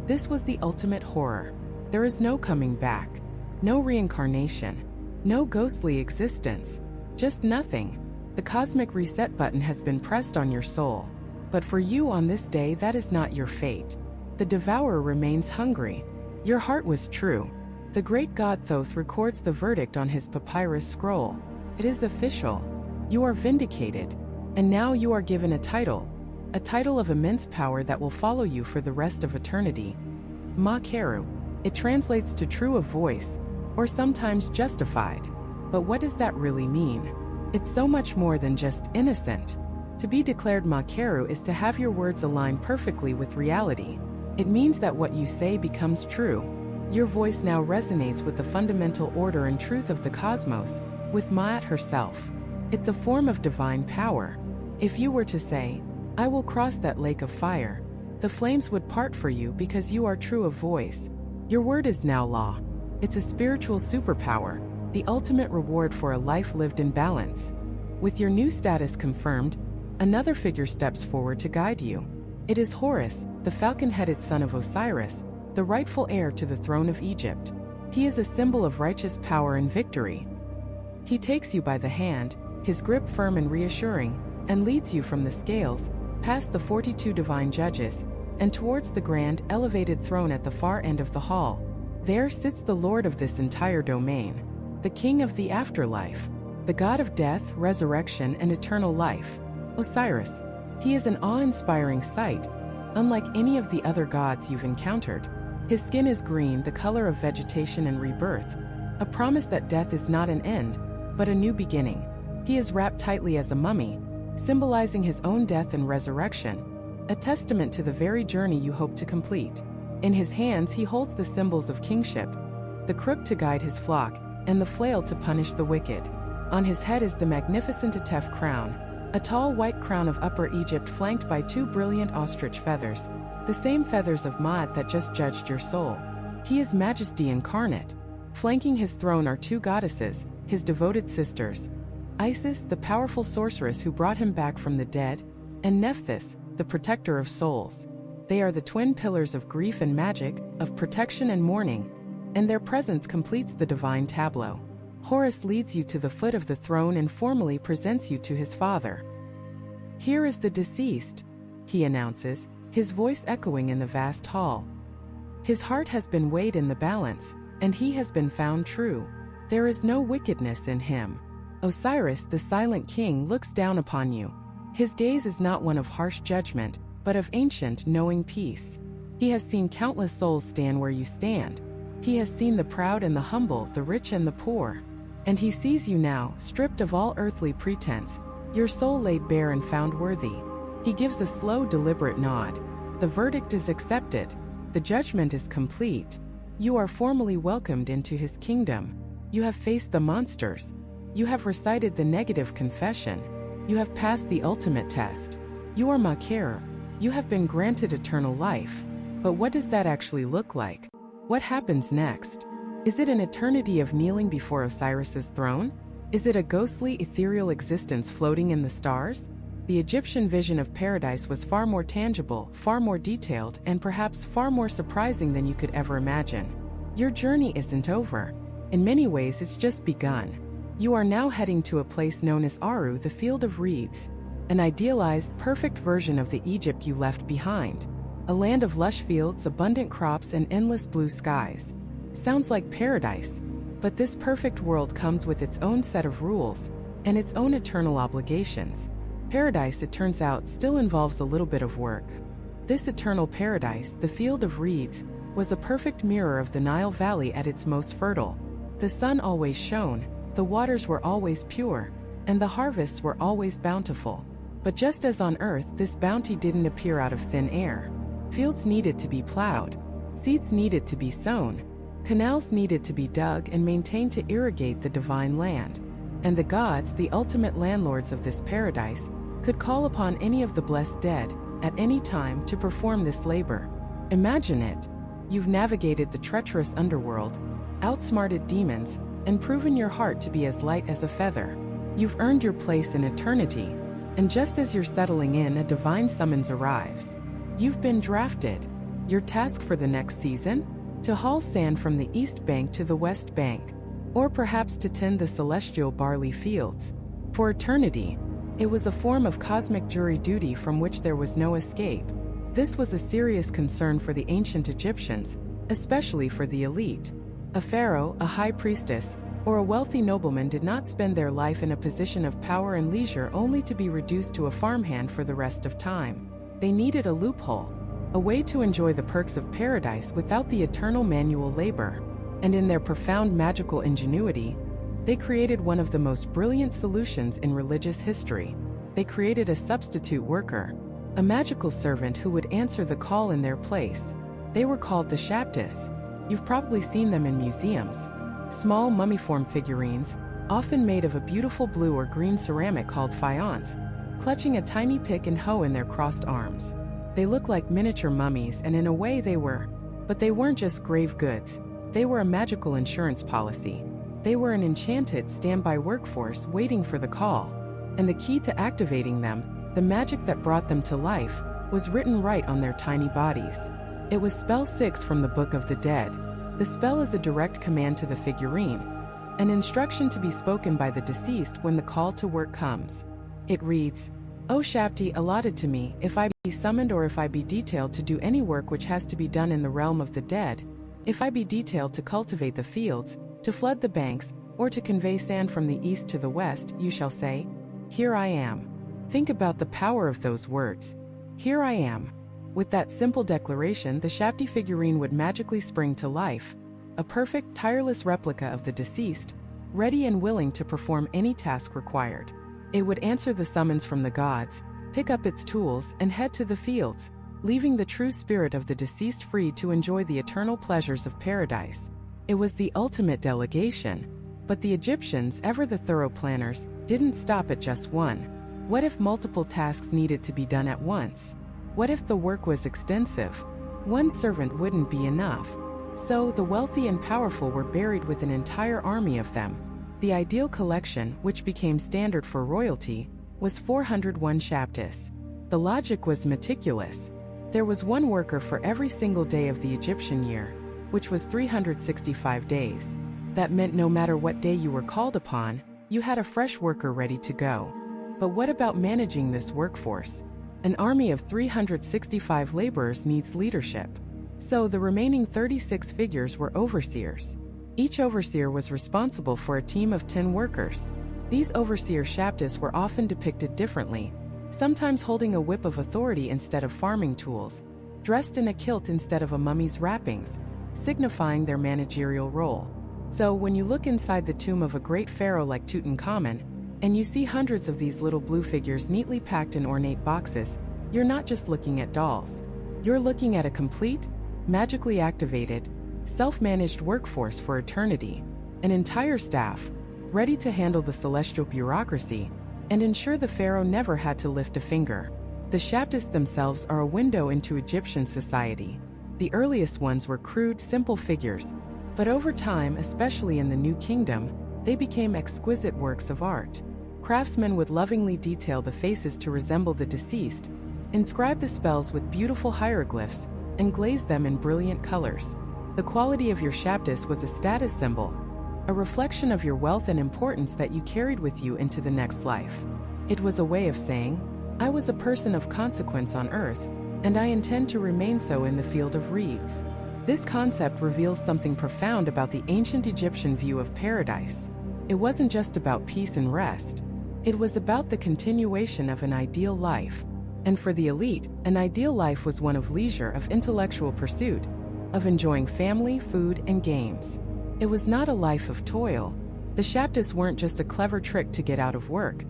Speaker 1: this was the ultimate horror. There is no coming back, no reincarnation, no ghostly existence, just nothing. The cosmic reset button has been pressed on your soul. But for you on this day, that is not your fate. The devourer remains hungry. Your heart was true. The great god Thoth records the verdict on his papyrus scroll. It is official. You are vindicated. And now you are given a title of immense power that will follow you for the rest of eternity. Ma-Keru. It translates to true of voice, or sometimes justified. But what does that really mean? It's so much more than just innocent. To be declared Ma-Keru is to have your words align perfectly with reality. It means that what you say becomes true. Your voice now resonates with the fundamental order and truth of the cosmos, with Ma'at herself. It's a form of divine power. If you were to say, "I will cross that lake of fire," the flames would part for you because you are true of voice. Your word is now law. It's a spiritual superpower, the ultimate reward for a life lived in balance. With your new status confirmed, another figure steps forward to guide you. It is Horus, the falcon-headed son of Osiris, the rightful heir to the throne of Egypt. He is a symbol of righteous power and victory. He takes you by the hand, his grip firm and reassuring, and leads you from the scales, past the 42 divine judges, and towards the grand, elevated throne at the far end of the hall. There sits the lord of this entire domain, the king of the afterlife, the god of death, resurrection, and eternal life, Osiris. He is an awe-inspiring sight, unlike any of the other gods you've encountered. His skin is green, the color of vegetation and rebirth, a promise that death is not an end, but a new beginning. He is wrapped tightly as a mummy, symbolizing his own death and resurrection, a testament to the very journey you hope to complete. In his hands he holds the symbols of kingship, the crook to guide his flock, and the flail to punish the wicked. On his head is the magnificent Atef crown, a tall white crown of Upper Egypt flanked by 2 brilliant ostrich feathers, the same feathers of Ma'at that just judged your soul. He is majesty incarnate. Flanking his throne are 2 goddesses, his devoted sisters, Isis, the powerful sorceress who brought him back from the dead, and Nephthys, the protector of souls. They are the twin pillars of grief and magic, of protection and mourning, and their presence completes the divine tableau. Horus leads you to the foot of the throne and formally presents you to his father. "Here is the deceased," he announces, his voice echoing in the vast hall. "His heart has been weighed in the balance, and he has been found true. There is no wickedness in him." Osiris, the silent king, looks down upon you. His gaze is not one of harsh judgment, but of ancient, knowing peace. He has seen countless souls stand where you stand. He has seen the proud and the humble, the rich and the poor. And he sees you now, stripped of all earthly pretense, your soul laid bare and found worthy. He gives a slow, deliberate nod. The verdict is accepted. The judgment is complete. You are formally welcomed into his kingdom. You have faced the monsters. You have recited the negative confession. You have passed the ultimate test. You are Makir. You have been granted eternal life. But what does that actually look like? What happens next? Is it an eternity of kneeling before Osiris's throne? Is it a ghostly, ethereal existence floating in the stars? The Egyptian vision of paradise was far more tangible, far more detailed, and perhaps far more surprising than you could ever imagine. Your journey isn't over. In many ways, it's just begun. You are now heading to a place known as Aru, the Field of Reeds, an idealized, perfect version of the Egypt you left behind. A land of lush fields, abundant crops, and endless blue skies. Sounds like paradise, but this perfect world comes with its own set of rules, and its own eternal obligations. Paradise, it turns out, still involves a little bit of work. This eternal paradise, the Field of Reeds, was a perfect mirror of the Nile Valley at its most fertile. The sun always shone, the waters were always pure, and the harvests were always bountiful. But just as on earth, this bounty didn't appear out of thin air. Fields needed to be plowed, seeds needed to be sown, canals needed to be dug and maintained to irrigate the divine land. And the gods, the ultimate landlords of this paradise, could call upon any of the blessed dead, at any time, to perform this labor. Imagine it. You've navigated the treacherous underworld, outsmarted demons, and proven your heart to be as light as a feather. You've earned your place in eternity, and just as you're settling in, a divine summons arrives. You've been drafted. Your task for the next season? To haul sand from the east bank to the west bank, or perhaps to tend the celestial barley fields. For eternity, it was a form of cosmic jury duty from which there was no escape. This was a serious concern for the ancient Egyptians, especially for the elite. A pharaoh, a high priestess, or a wealthy nobleman did not spend their life in a position of power and leisure only to be reduced to a farmhand for the rest of time. They needed a loophole, a way to enjoy the perks of paradise without the eternal manual labor. And in their profound magical ingenuity, they created one of the most brilliant solutions in religious history. They created a substitute worker, a magical servant who would answer the call in their place. They were called the Shaptis. You've probably seen them in museums. Small mummiform figurines, often made of a beautiful blue or green ceramic called faience, clutching a tiny pick and hoe in their crossed arms. They look like miniature mummies, and in a way they were. But they weren't just grave goods. They were a magical insurance policy. They were an enchanted standby workforce waiting for the call. And the key to activating them, the magic that brought them to life, was written right on their tiny bodies. It was spell 6 from the Book of the Dead. The spell is a direct command to the figurine, an instruction to be spoken by the deceased when the call to work comes. It reads, O Shapti allotted to me, if I be summoned or if I be detailed to do any work which has to be done in the realm of the dead, if I be detailed to cultivate the fields, to flood the banks, or to convey sand from the east to the west, you shall say, here I am. Think about the power of those words. Here I am. With that simple declaration, the Shapti figurine would magically spring to life, a perfect, tireless replica of the deceased, ready and willing to perform any task required. It would answer the summons from the gods, pick up its tools, and head to the fields, leaving the true spirit of the deceased free to enjoy the eternal pleasures of paradise. It was the ultimate delegation. But the Egyptians, ever the thorough planners, didn't stop at just one. What if multiple tasks needed to be done at once? What if the work was extensive? One servant wouldn't be enough. So the wealthy and powerful were buried with an entire army of them. The ideal collection, which became standard for royalty, was 401 Shaptis. The logic was meticulous. There was one worker for every single day of the Egyptian year, which was 365 days. That meant no matter what day you were called upon, you had a fresh worker ready to go. But what about managing this workforce? An army of 365 laborers needs leadership. So the remaining 36 figures were overseers. Each overseer was responsible for a team of 10 workers. These overseer Shaptis were often depicted differently, sometimes holding a whip of authority instead of farming tools, dressed in a kilt instead of a mummy's wrappings, signifying their managerial role. So when you look inside the tomb of a great pharaoh like Tutankhamun, and you see hundreds of these little blue figures neatly packed in ornate boxes, you're not just looking at dolls. You're looking at a complete, magically activated, self-managed workforce for eternity, an entire staff, ready to handle the celestial bureaucracy and ensure the pharaoh never had to lift a finger. The Shaptis themselves are a window into Egyptian society. The earliest ones were crude, simple figures, but over time, especially in the New Kingdom, they became exquisite works of art. Craftsmen would lovingly detail the faces to resemble the deceased, inscribe the spells with beautiful hieroglyphs, and glaze them in brilliant colors. The quality of your Shaptis was a status symbol, a reflection of your wealth and importance that you carried with you into the next life. It was a way of saying, I was a person of consequence on earth, and I intend to remain so in the field of reeds. This concept reveals something profound about the ancient Egyptian view of paradise. It wasn't just about peace and rest. It was about the continuation of an ideal life. And for the elite, an ideal life was one of leisure, of intellectual pursuit, of enjoying family, food, and games. It was not a life of toil. The Shaptis weren't just a clever trick to get out of work.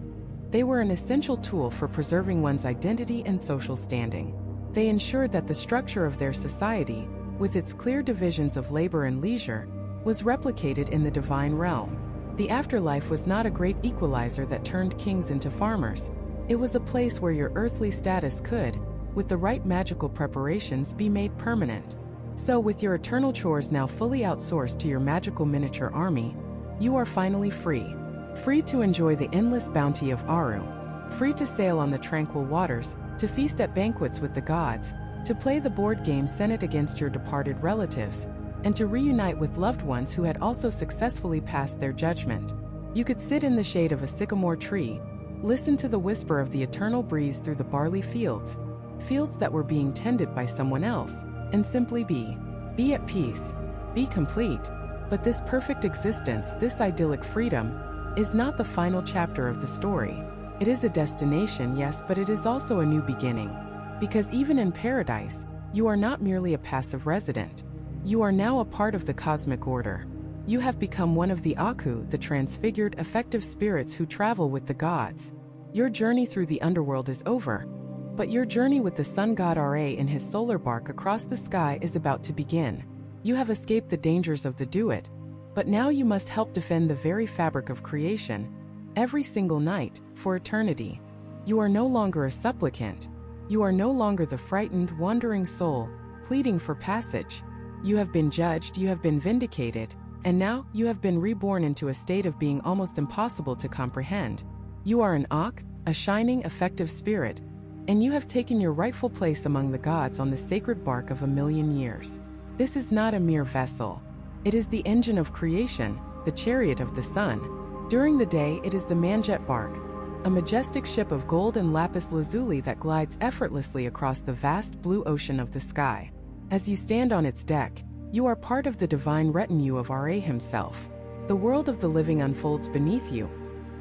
Speaker 1: They were an essential tool for preserving one's identity and social standing. They ensured that the structure of their society, with its clear divisions of labor and leisure, was replicated in the divine realm. The afterlife was not a great equalizer that turned kings into farmers. It was a place where your earthly status could, with the right magical preparations, be made permanent. So with your eternal chores now fully outsourced to your magical miniature army, you are finally free. Free to enjoy the endless bounty of Aru. Free to sail on the tranquil waters, to feast at banquets with the gods, to play the board game Senate against your departed relatives, and to reunite with loved ones who had also successfully passed their judgment. You could sit in the shade of a sycamore tree, listen to the whisper of the eternal breeze through the barley fields, fields that were being tended by someone else, and simply be at peace, be complete. But this perfect existence, this idyllic freedom, is not the final chapter of the story. It is a destination, yes, but it is also a new beginning. Because even in paradise, you are not merely a passive resident. You are now a part of the cosmic order. You have become one of the Aku, the transfigured, effective spirits who travel with the gods. Your journey through the underworld is over, but your journey with the sun god Ra in his solar bark across the sky is about to begin. You have escaped the dangers of the Duat, but now you must help defend the very fabric of creation, every single night, for eternity. You are no longer a supplicant. You are no longer the frightened, wandering soul, pleading for passage. You have been judged, you have been vindicated, and now you have been reborn into a state of being almost impossible to comprehend. You are an Ak, a shining, effective spirit, and you have taken your rightful place among the gods on the sacred bark of 1,000,000 years. This is not a mere vessel. It is the engine of creation, the chariot of the sun. During the day, it is the Manjet bark, a majestic ship of gold and lapis lazuli that glides effortlessly across the vast blue ocean of the sky. As you stand on its deck, you are part of the divine retinue of Ra himself. The world of the living unfolds beneath you,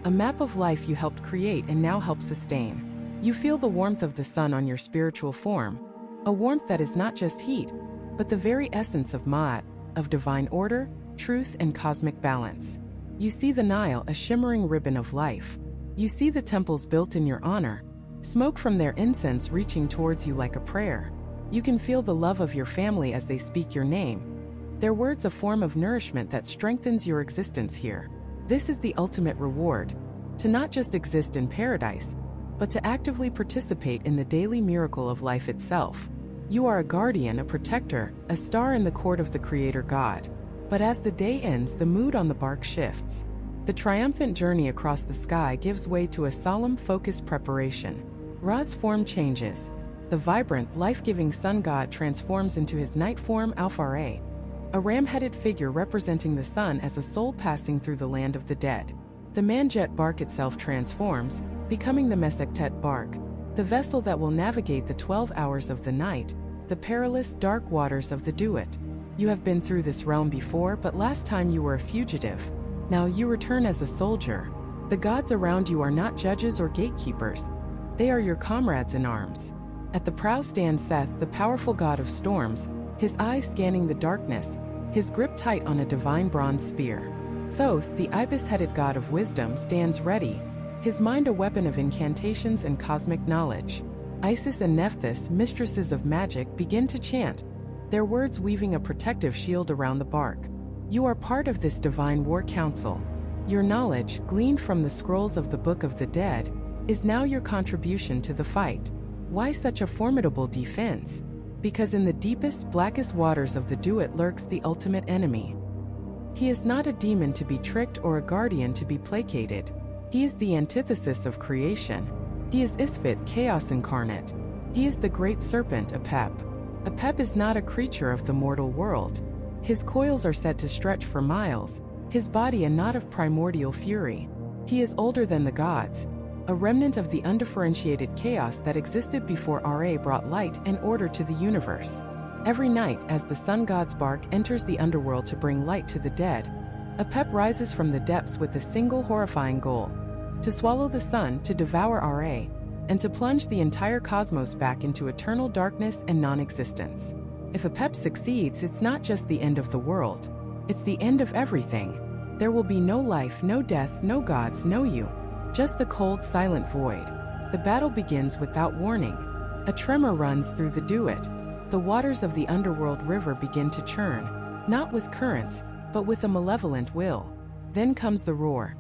Speaker 1: a map of life you helped create and now help sustain. You feel the warmth of the sun on your spiritual form, a warmth that is not just heat, but the very essence of Ma'at, of divine order, truth, and cosmic balance. You see the Nile, a shimmering ribbon of life. You see the temples built in your honor, smoke from their incense reaching towards you like a prayer. You can feel the love of your family as they speak your name. Their words a form of nourishment that strengthens your existence here. This is the ultimate reward, to not just exist in paradise, but to actively participate in the daily miracle of life itself. You are a guardian, a protector, a star in the court of the Creator God. But as the day ends, the mood on the bark shifts. The triumphant journey across the sky gives way to a solemn, focused preparation. Ra's form changes. The vibrant, life-giving sun god transforms into his night form Alpha-Ra, a ram-headed figure representing the sun as a soul passing through the land of the dead. The Manjet bark itself transforms, becoming the Mesektet bark, the vessel that will navigate the 12 hours of the night, the perilous, dark waters of the Duat. You have been through this realm before, but last time you were a fugitive. Now you return as a soldier. The gods around you are not judges or gatekeepers. They are your comrades in arms. At the prow stands Seth, the powerful god of storms, his eyes scanning the darkness, his grip tight on a divine bronze spear. Thoth, the ibis-headed god of wisdom, stands ready, his mind a weapon of incantations and cosmic knowledge. Isis and Nephthys, mistresses of magic, begin to chant, their words weaving a protective shield around the bark. You are part of this divine war council. Your knowledge, gleaned from the scrolls of the Book of the Dead, is now your contribution to the fight. Why such a formidable defense? Because in the deepest, blackest waters of the Duat lurks the ultimate enemy. He is not a demon to be tricked or a guardian to be placated. He is the antithesis of creation. He is Isfit, chaos incarnate. He is the great serpent, Apep. Apep is not a creature of the mortal world. His coils are said to stretch for miles, his body a knot of primordial fury. He is older than the gods, a remnant of the undifferentiated chaos that existed before Ra brought light and order to the universe. Every night, as the sun god's bark enters the underworld to bring light to the dead, Apep rises from the depths with a single horrifying goal: to swallow the sun, to devour Ra, and to plunge the entire cosmos back into eternal darkness and non-existence. If Apep succeeds, it's not just the end of the world, it's the end of everything. There will be no life, no death, no gods, no you. Just the cold, silent void. The battle begins without warning. A tremor runs through the Duat. The waters of the underworld river begin to churn, not with currents, but with a malevolent will. Then comes the roar.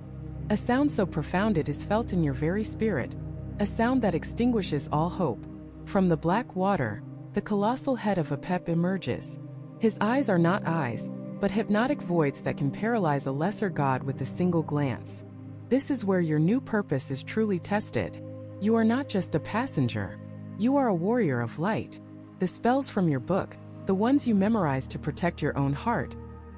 Speaker 1: A sound so profound it is felt in your very spirit. A sound that extinguishes all hope. From the black water, the colossal head of Apep emerges. His eyes are not eyes, but hypnotic voids that can paralyze a lesser god with a single glance. This is where your new purpose is truly tested. You are not just a passenger. You are a warrior of light. The spells from your book, the ones you memorized to protect your own heart,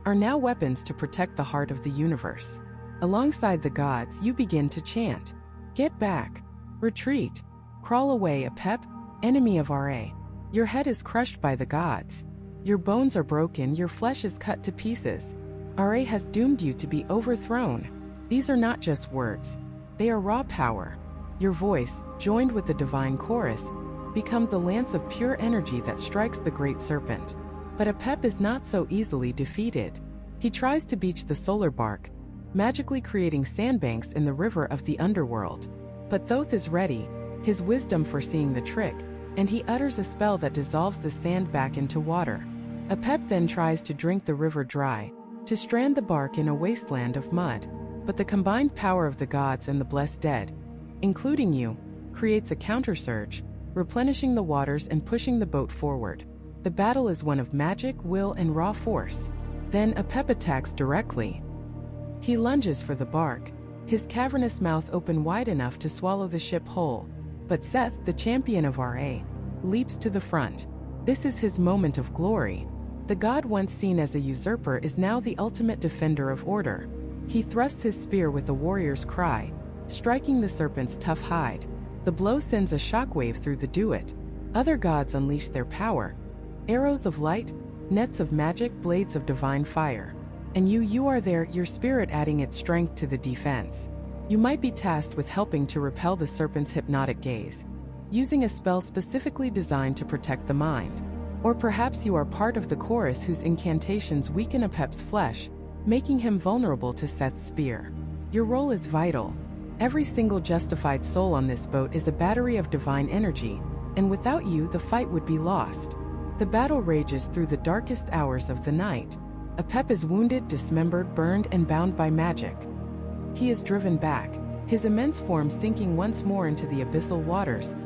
Speaker 1: are now weapons to protect the heart of the universe. Alongside the gods, you begin to chant. Get back. Retreat. Crawl away, Apep, enemy of Ra. Your head is crushed by the gods. Your bones are broken, your flesh is cut to pieces. Ra has doomed you to be overthrown. These are not just words. They are raw power. Your voice, joined with the divine chorus, becomes a lance of pure energy that strikes the great serpent. But Apep is not so easily defeated. He tries to beach the solar bark, magically creating sandbanks in the river of the underworld. But Thoth is ready, his wisdom foreseeing the trick, and he utters a spell that dissolves the sand back into water. Apep then tries to drink the river dry, to strand the bark in a wasteland of mud. But the combined power of the gods and the blessed dead, including you, creates a countersurge, replenishing the waters and pushing the boat forward. The battle is one of magic, will, and raw force. Then Apep attacks directly. He lunges for the bark, his cavernous mouth open wide enough to swallow the ship whole. But Seth, the champion of Ra, leaps to the front. This is his moment of glory. The god once seen as a usurper is now the ultimate defender of order. He thrusts his spear with a warrior's cry, striking the serpent's tough hide. The blow sends a shockwave through the Duat. Other gods unleash their power. Arrows of light, nets of magic, blades of divine fire. And you are there, your spirit adding its strength to the defense. You might be tasked with helping to repel the serpent's hypnotic gaze, using a spell specifically designed to protect the mind. Or perhaps you are part of the chorus whose incantations weaken Apep's flesh, making him vulnerable to Seth's spear. Your role is vital. Every single justified soul on this boat is a battery of divine energy, and without you the fight would be lost. The battle rages through the darkest hours of the night. Apep is wounded, dismembered, burned, and bound by magic. He is driven back, his immense form sinking once more into the abyssal waters,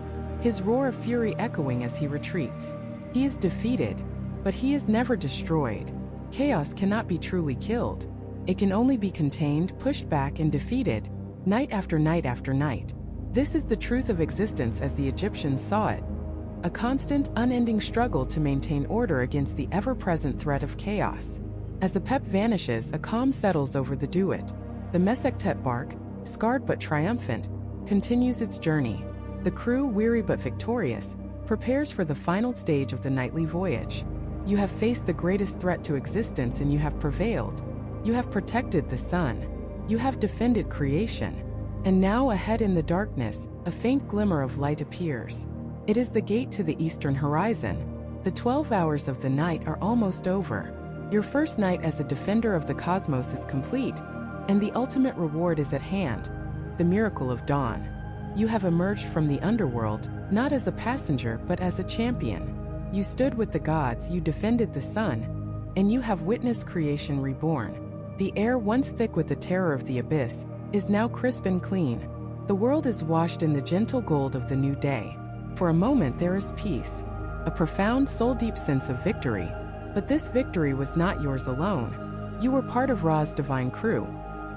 Speaker 1: his roar of fury echoing as he retreats. He is defeated, but he is never destroyed. Chaos cannot be truly killed. It can only be contained, pushed back, and defeated, night after night after night. This is the truth of existence as the Egyptians saw it. A constant, unending struggle to maintain order against the ever-present threat of chaos. As Apep vanishes, a calm settles over the Duat. The Mesektet bark, scarred but triumphant, continues its journey. The crew, weary but victorious, prepares for the final stage of the nightly voyage. You have faced the greatest threat to existence and you have prevailed. You have protected the sun. You have defended creation. And now ahead in the darkness, a faint glimmer of light appears. It is the gate to the eastern horizon. The 12 hours of the night are almost over. Your first night as a defender of the cosmos is complete, and the ultimate reward is at hand, the miracle of dawn. You have emerged from the underworld, not as a passenger but as a champion. You stood with the gods, you defended the sun, and you have witnessed creation reborn. The air, once thick with the terror of the abyss, is now crisp and clean. The world is washed in the gentle gold of the new day. For a moment there is peace, a profound, soul-deep sense of victory. But this victory was not yours alone. You were part of Ra's divine crew,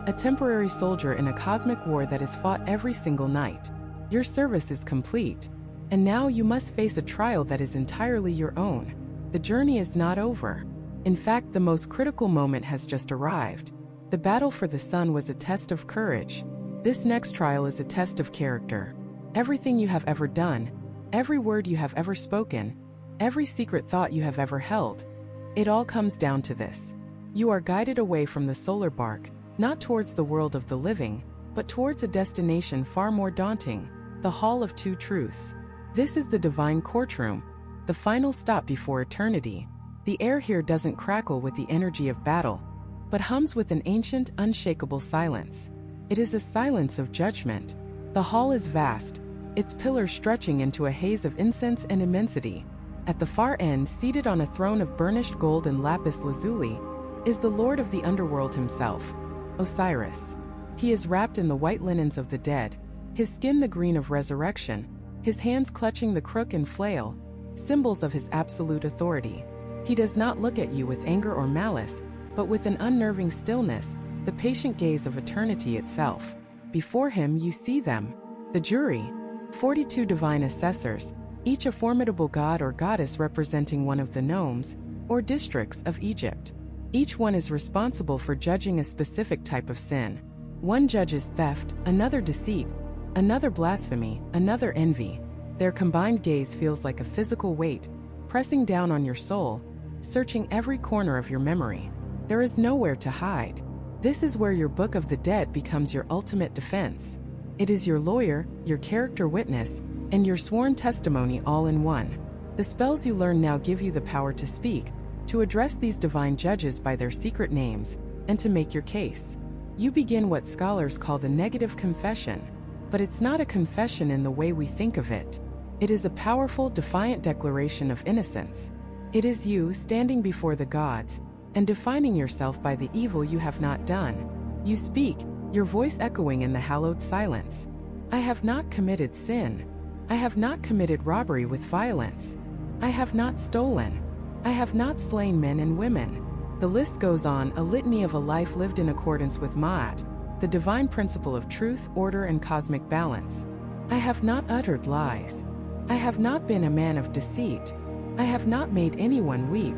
Speaker 1: a temporary soldier in a cosmic war that is fought every single night. Your service is complete, and now you must face a trial that is entirely your own. The journey is not over. In fact, the most critical moment has just arrived. The battle for the sun was a test of courage. This next trial is a test of character. Everything you have ever done, every word you have ever spoken, every secret thought you have ever held, it all comes down to this. You are guided away from the solar bark, not towards the world of the living, but towards a destination far more daunting, the Hall of Two Truths. This is the divine courtroom, the final stop before eternity. The air here doesn't crackle with the energy of battle, but hums with an ancient, unshakable silence. It is a silence of judgment. The hall is vast, its pillars stretching into a haze of incense and immensity. At the far end, seated on a throne of burnished gold and lapis lazuli, is the lord of the underworld himself, Osiris. He is wrapped in the white linens of the dead, his skin the green of resurrection, his hands clutching the crook and flail, symbols of his absolute authority. He does not look at you with anger or malice, but with an unnerving stillness, the patient gaze of eternity itself. Before him you see them, the jury, 42 divine assessors, each a formidable god or goddess representing one of the nomes, or districts of Egypt. Each one is responsible for judging a specific type of sin. One judges theft, another deceit, another blasphemy, another envy. Their combined gaze feels like a physical weight, pressing down on your soul, searching every corner of your memory. There is nowhere to hide. This is where your book of the dead becomes your ultimate defense. It is your lawyer, your character witness, and your sworn testimony all in one. The spells you learn now give you the power to speak, to address these divine judges by their secret names, and to make your case. You begin what scholars call the negative confession, but it's not a confession in the way we think of it. It is a powerful, defiant declaration of innocence. It is you standing before the gods, and defining yourself by the evil you have not done. You speak, your voice echoing in the hallowed silence. I have not committed sin. I have not committed robbery with violence. I have not stolen. I have not slain men and women. The list goes on, a litany of a life lived in accordance with Ma'at, the divine principle of truth, order, and cosmic balance. I have not uttered lies. I have not been a man of deceit. I have not made anyone weep.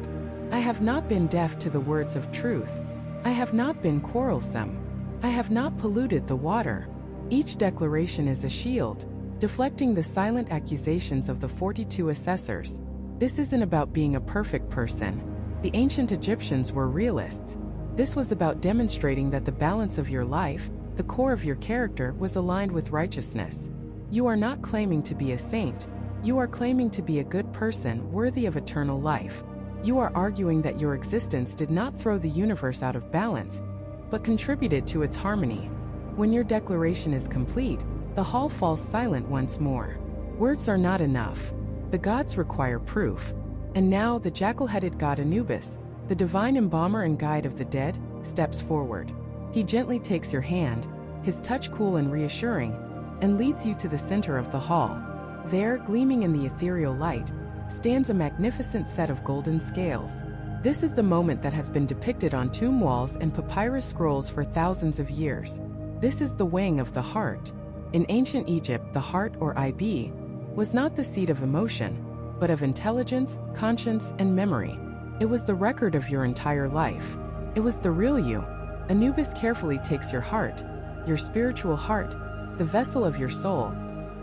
Speaker 1: I have not been deaf to the words of truth. I have not been quarrelsome. I have not polluted the water. Each declaration is a shield, deflecting the silent accusations of the 42 assessors. This isn't about being a perfect person. The ancient Egyptians were realists. This was about demonstrating that the balance of your life, the core of your character, was aligned with righteousness. You are not claiming to be a saint. You are claiming to be a good person worthy of eternal life. You are arguing that your existence did not throw the universe out of balance, but contributed to its harmony. When your declaration is complete, the hall falls silent once more. Words are not enough. The gods require proof. And now the jackal-headed god Anubis, the divine embalmer and guide of the dead, steps forward. He gently takes your hand, his touch cool and reassuring, and leads you to the center of the hall. There, gleaming in the ethereal light, stands a magnificent set of golden scales. This is the moment that has been depicted on tomb walls and papyrus scrolls for thousands of years. This is the weighing of the heart. In ancient Egypt, the heart, or IB, was not the seat of emotion, but of intelligence, conscience, and memory. It was the record of your entire life. It was the real you. Anubis carefully takes your heart, your spiritual heart, the vessel of your soul,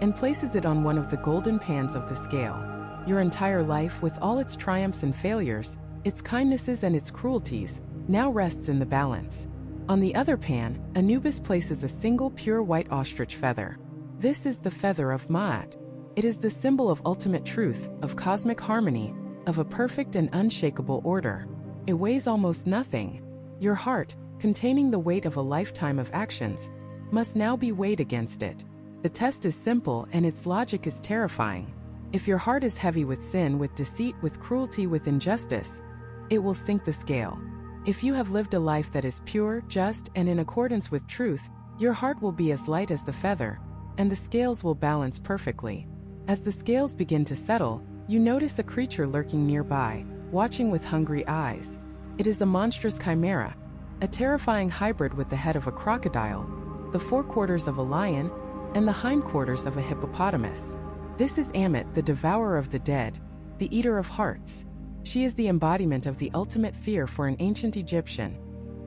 Speaker 1: and places it on one of the golden pans of the scale. Your entire life, with all its triumphs and failures, its kindnesses and its cruelties, now rests in the balance. On the other pan, Anubis places a single pure white ostrich feather. This is the feather of Ma'at. It is the symbol of ultimate truth, of cosmic harmony, of a perfect and unshakable order. It weighs almost nothing. Your heart, containing the weight of a lifetime of actions, must now be weighed against it. The test is simple and its logic is terrifying. If your heart is heavy with sin, with deceit, with cruelty, with injustice, it will sink the scale. If you have lived a life that is pure, just, and in accordance with truth, your heart will be as light as the feather, and the scales will balance perfectly. As the scales begin to settle, you notice a creature lurking nearby, watching with hungry eyes. It is a monstrous chimera, a terrifying hybrid with the head of a crocodile, the forequarters of a lion, and the hindquarters of a hippopotamus. This is Ammit, the devourer of the dead, the eater of hearts. She is the embodiment of the ultimate fear for an ancient Egyptian.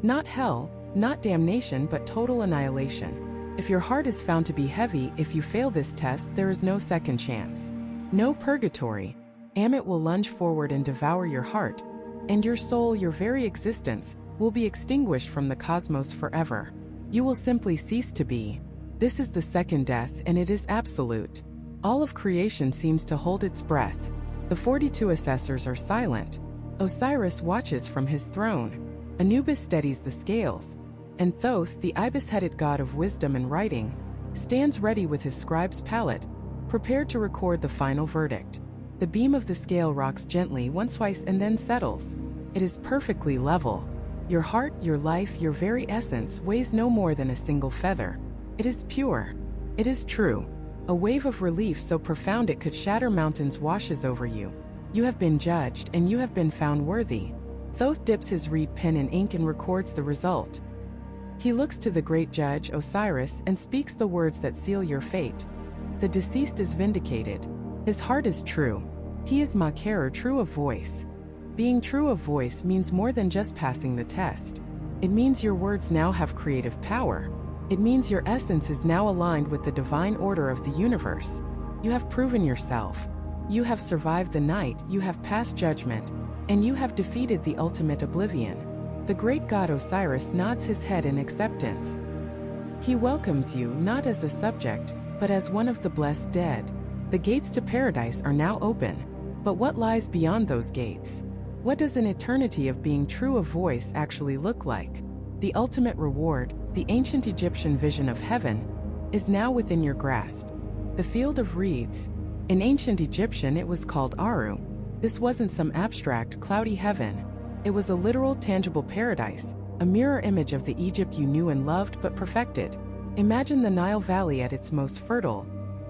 Speaker 1: Not hell, not damnation, but total annihilation. If your heart is found to be heavy, if you fail this test, there is no second chance. No purgatory. Ammit will lunge forward and devour your heart, and your soul, your very existence, will be extinguished from the cosmos forever. You will simply cease to be. This is the second death, and it is absolute. All of creation seems to hold its breath. The 42 assessors are silent. Osiris watches from his throne. Anubis steadies the scales. And Thoth, the ibis-headed god of wisdom and writing, stands ready with his scribe's palette, prepared to record the final verdict. The beam of the scale rocks gently once, twice, and then settles. It is perfectly level. Your heart, your life, your very essence weighs no more than a single feather. It is pure. It is true. A wave of relief so profound it could shatter mountains washes over you. You have been judged, and you have been found worthy. Thoth dips his reed pen in ink and records the result. He looks to the great judge, Osiris, and speaks the words that seal your fate. The deceased is vindicated. His heart is true. He is Maker, true of voice. Being true of voice means more than just passing the test. It means your words now have creative power. It means your essence is now aligned with the divine order of the universe. You have proven yourself. You have survived the night, you have passed judgment, and you have defeated the ultimate oblivion. The great god Osiris nods his head in acceptance. He welcomes you not as a subject, but as one of the blessed dead. The gates to paradise are now open. But what lies beyond those gates? What does an eternity of being true of voice actually look like? The ultimate reward, the ancient Egyptian vision of heaven, is now within your grasp. The field of reeds. In ancient Egyptian it was called Aru. This wasn't some abstract, cloudy heaven. It was a literal, tangible paradise, a mirror image of the Egypt you knew and loved but perfected. Imagine the Nile Valley at its most fertile,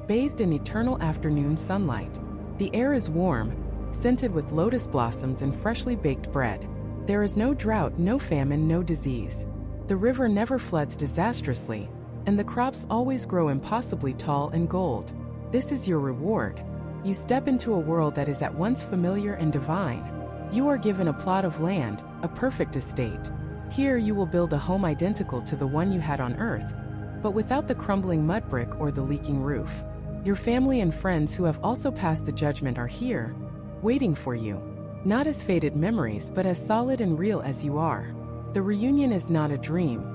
Speaker 1: bathed in eternal afternoon sunlight. The air is warm, scented with lotus blossoms and freshly baked bread. There is no drought, no famine, no disease. The river never floods disastrously, and the crops always grow impossibly tall and gold. This is your reward. You step into a world that is at once familiar and divine. You are given a plot of land, a perfect estate. Here you will build a home identical to the one you had on earth, but without the crumbling mud brick or the leaking roof. Your family and friends who have also passed the judgment are here, waiting for you. Not as faded memories, but as solid and real as you are. The reunion is not a dream.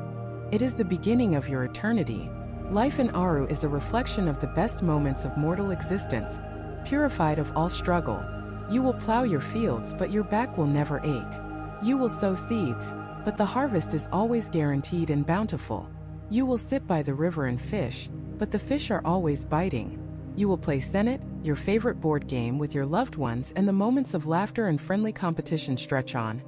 Speaker 1: It is the beginning of your eternity. Life in Aru is a reflection of the best moments of mortal existence, purified of all struggle. You will plow your fields, but your back will never ache. You will sow seeds, but the harvest is always guaranteed and bountiful. You will sit by the river and fish, but the fish are always biting. You will play Senate, your favorite board game, with your loved ones, and the moments of laughter and friendly competition stretch on,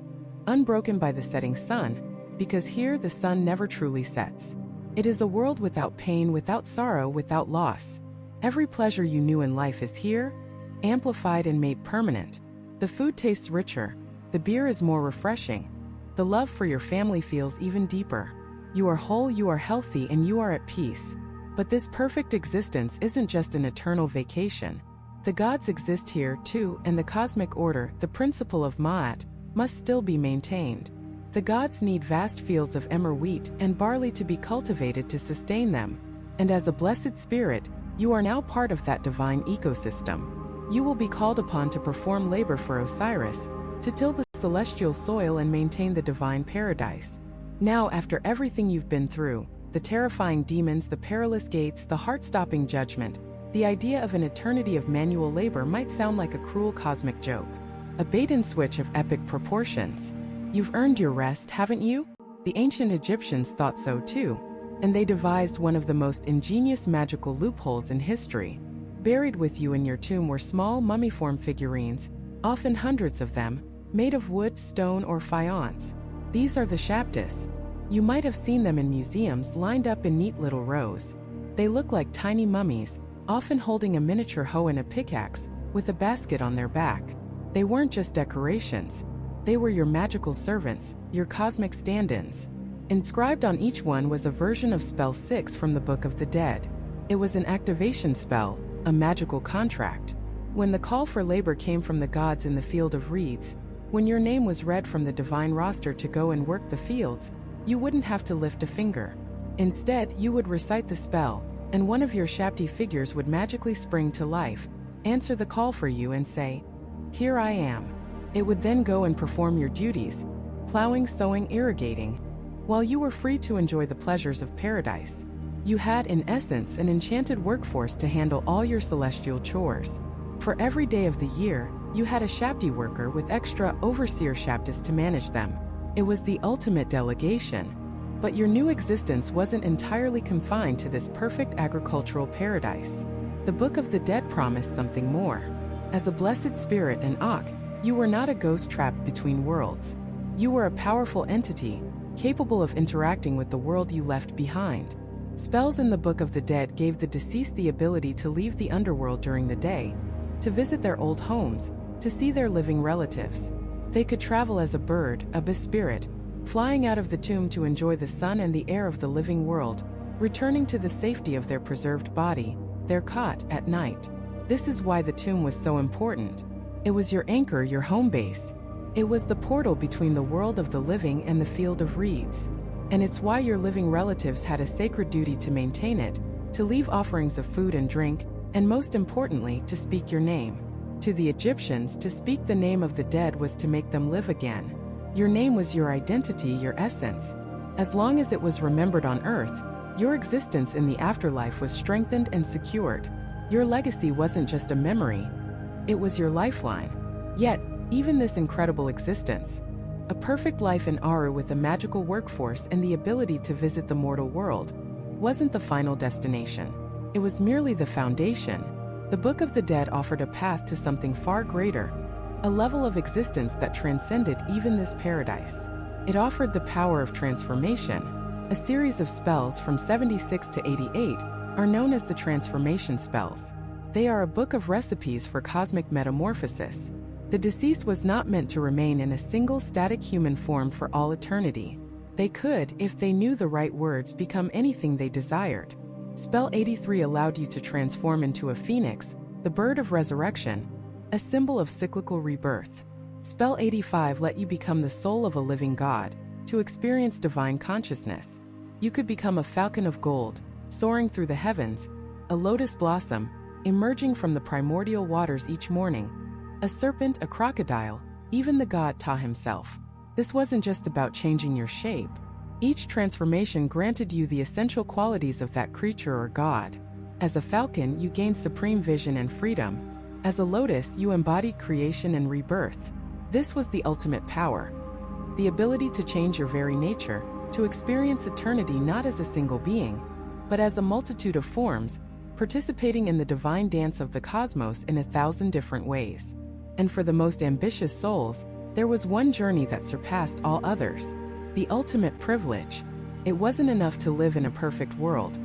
Speaker 1: unbroken by the setting sun, because here the sun never truly sets. It is a world without pain, without sorrow, without loss. Every pleasure you knew in life is here, amplified and made permanent. The food tastes richer, the beer is more refreshing. The love for your family feels even deeper. You are whole, you are healthy, and you are at peace. But this perfect existence isn't just an eternal vacation. The gods exist here too, and the cosmic order, the principle of Ma'at, must still be maintained. The gods need vast fields of emmer wheat and barley to be cultivated to sustain them. And as a blessed spirit, you are now part of that divine ecosystem. You will be called upon to perform labor for Osiris, to till the celestial soil and maintain the divine paradise. Now, after everything you've been through, the terrifying demons, the perilous gates, the heart-stopping judgment, the idea of an eternity of manual labor might sound like a cruel cosmic joke, a bait-and-switch of epic proportions. You've earned your rest, haven't you? The ancient Egyptians thought so too, and they devised one of the most ingenious magical loopholes in history. Buried with you in your tomb were small mummiform figurines, often hundreds of them, made of wood, stone, or faience. These are the Shaptis. You might have seen them in museums lined up in neat little rows. They look like tiny mummies, often holding a miniature hoe and a pickaxe, with a basket on their back. They weren't just decorations. They were your magical servants, your cosmic stand-ins. Inscribed on each one was a version of Spell 6 from the Book of the Dead. It was an activation spell, a magical contract. When the call for labor came from the gods in the field of reeds, when your name was read from the divine roster to go and work the fields, you wouldn't have to lift a finger. Instead, you would recite the spell, and one of your Shapti figures would magically spring to life, answer the call for you and say, "Here I am." It would then go and perform your duties, plowing, sowing, irrigating, while you were free to enjoy the pleasures of paradise. You had, in essence, an enchanted workforce to handle all your celestial chores. For every day of the year, you had a Shapti worker with extra overseer Shaptis to manage them. It was the ultimate delegation. But your new existence wasn't entirely confined to this perfect agricultural paradise. The Book of the Dead promised something more. As a blessed spirit and Akh, you were not a ghost trapped between worlds. You were a powerful entity, capable of interacting with the world you left behind. Spells in the Book of the Dead gave the deceased the ability to leave the underworld during the day, to visit their old homes, to see their living relatives. They could travel as a bird, a spirit, flying out of the tomb to enjoy the sun and the air of the living world, returning to the safety of their preserved body, their cot, at night. This is why the tomb was so important. It was your anchor, your home base. It was the portal between the world of the living and the field of reeds. And it's why your living relatives had a sacred duty to maintain it, to leave offerings of food and drink, and most importantly, to speak your name. To the Egyptians, to speak the name of the dead was to make them live again. Your name was your identity, your essence. As long as it was remembered on earth, your existence in the afterlife was strengthened and secured. Your legacy wasn't just a memory, it was your lifeline. Yet, even this incredible existence, a perfect life in Aru with a magical workforce and the ability to visit the mortal world, wasn't the final destination. It was merely the foundation. The Book of the Dead offered a path to something far greater, a level of existence that transcended even this paradise. It offered the power of transformation. A series of spells from 76 to 88 are known as the transformation spells. They are a book of recipes for cosmic metamorphosis. The deceased was not meant to remain in a single static human form for all eternity. They could, if they knew the right words, become anything they desired. Spell 83 allowed you to transform into a phoenix, the bird of resurrection, a symbol of cyclical rebirth. Spell 85 let you become the soul of a living god, to experience divine consciousness. You could become a falcon of gold, soaring through the heavens, a lotus blossom, emerging from the primordial waters each morning, a serpent, a crocodile, even the god Thoth himself. This wasn't just about changing your shape. Each transformation granted you the essential qualities of that creature or god. As a falcon, you gained supreme vision and freedom. As a lotus, you embodied creation and rebirth. This was the ultimate power. The ability to change your very nature, to experience eternity not as a single being, but as a multitude of forms, participating in the divine dance of the cosmos in 1,000 different ways. And for the most ambitious souls, there was one journey that surpassed all others: the ultimate privilege. It wasn't enough to live in a perfect world.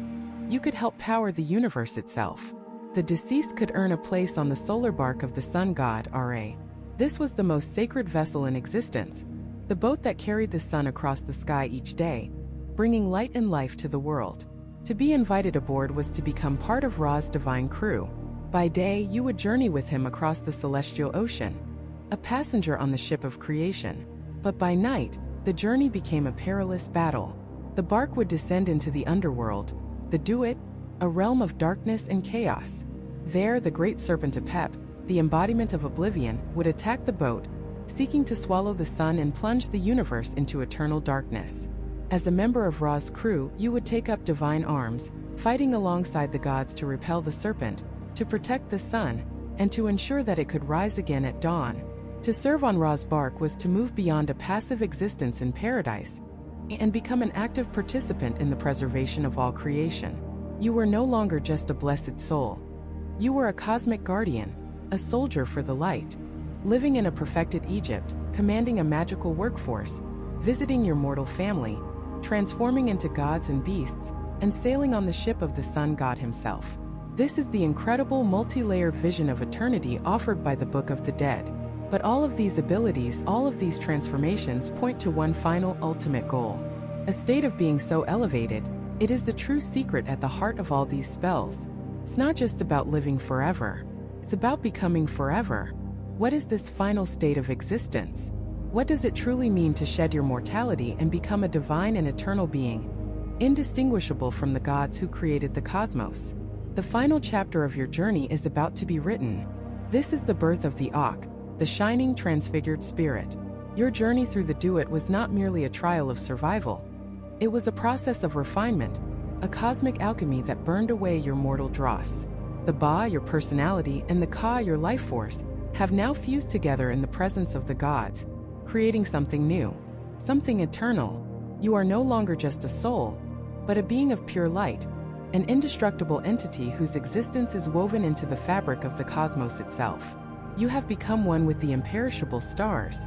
Speaker 1: You could help power the universe itself. The deceased could earn a place on the solar bark of the sun god, Ra. This was the most sacred vessel in existence, the boat that carried the sun across the sky each day, bringing light and life to the world. To be invited aboard was to become part of Ra's divine crew. By day, you would journey with him across the celestial ocean, a passenger on the ship of creation. But by night, the journey became a perilous battle. The bark would descend into the underworld, the Duat, a realm of darkness and chaos. There, the great serpent Apep, the embodiment of oblivion, would attack the boat, seeking to swallow the sun and plunge the universe into eternal darkness. As a member of Ra's crew, you would take up divine arms, fighting alongside the gods to repel the serpent, to protect the sun, and to ensure that it could rise again at dawn. To serve on Ra's bark was to move beyond a passive existence in paradise and become an active participant in the preservation of all creation. You were no longer just a blessed soul. You were a cosmic guardian, a soldier for the light, living in a perfected Egypt, commanding a magical workforce, visiting your mortal family, transforming into gods and beasts, and sailing on the ship of the sun god himself. This is the incredible multi-layered vision of eternity offered by the Book of the Dead. But all of these abilities, all of these transformations point to one final, ultimate goal. A state of being so elevated, it is the true secret at the heart of all these spells. It's not just about living forever. It's about becoming forever. What is this final state of existence? What does it truly mean to shed your mortality and become a divine and eternal being, indistinguishable from the gods who created the cosmos? The final chapter of your journey is about to be written. This is the birth of the Akh, the shining, transfigured spirit. Your journey through the Duat was not merely a trial of survival. It was a process of refinement, a cosmic alchemy that burned away your mortal dross. The Ba, your personality, and the Ka, your life force, have now fused together in the presence of the gods, creating something new, something eternal. You are no longer just a soul, but a being of pure light, an indestructible entity whose existence is woven into the fabric of the cosmos itself. You have become one with the imperishable stars.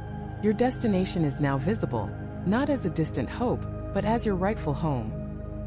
Speaker 1: Your destination is now visible, not as a distant hope, but as your rightful home.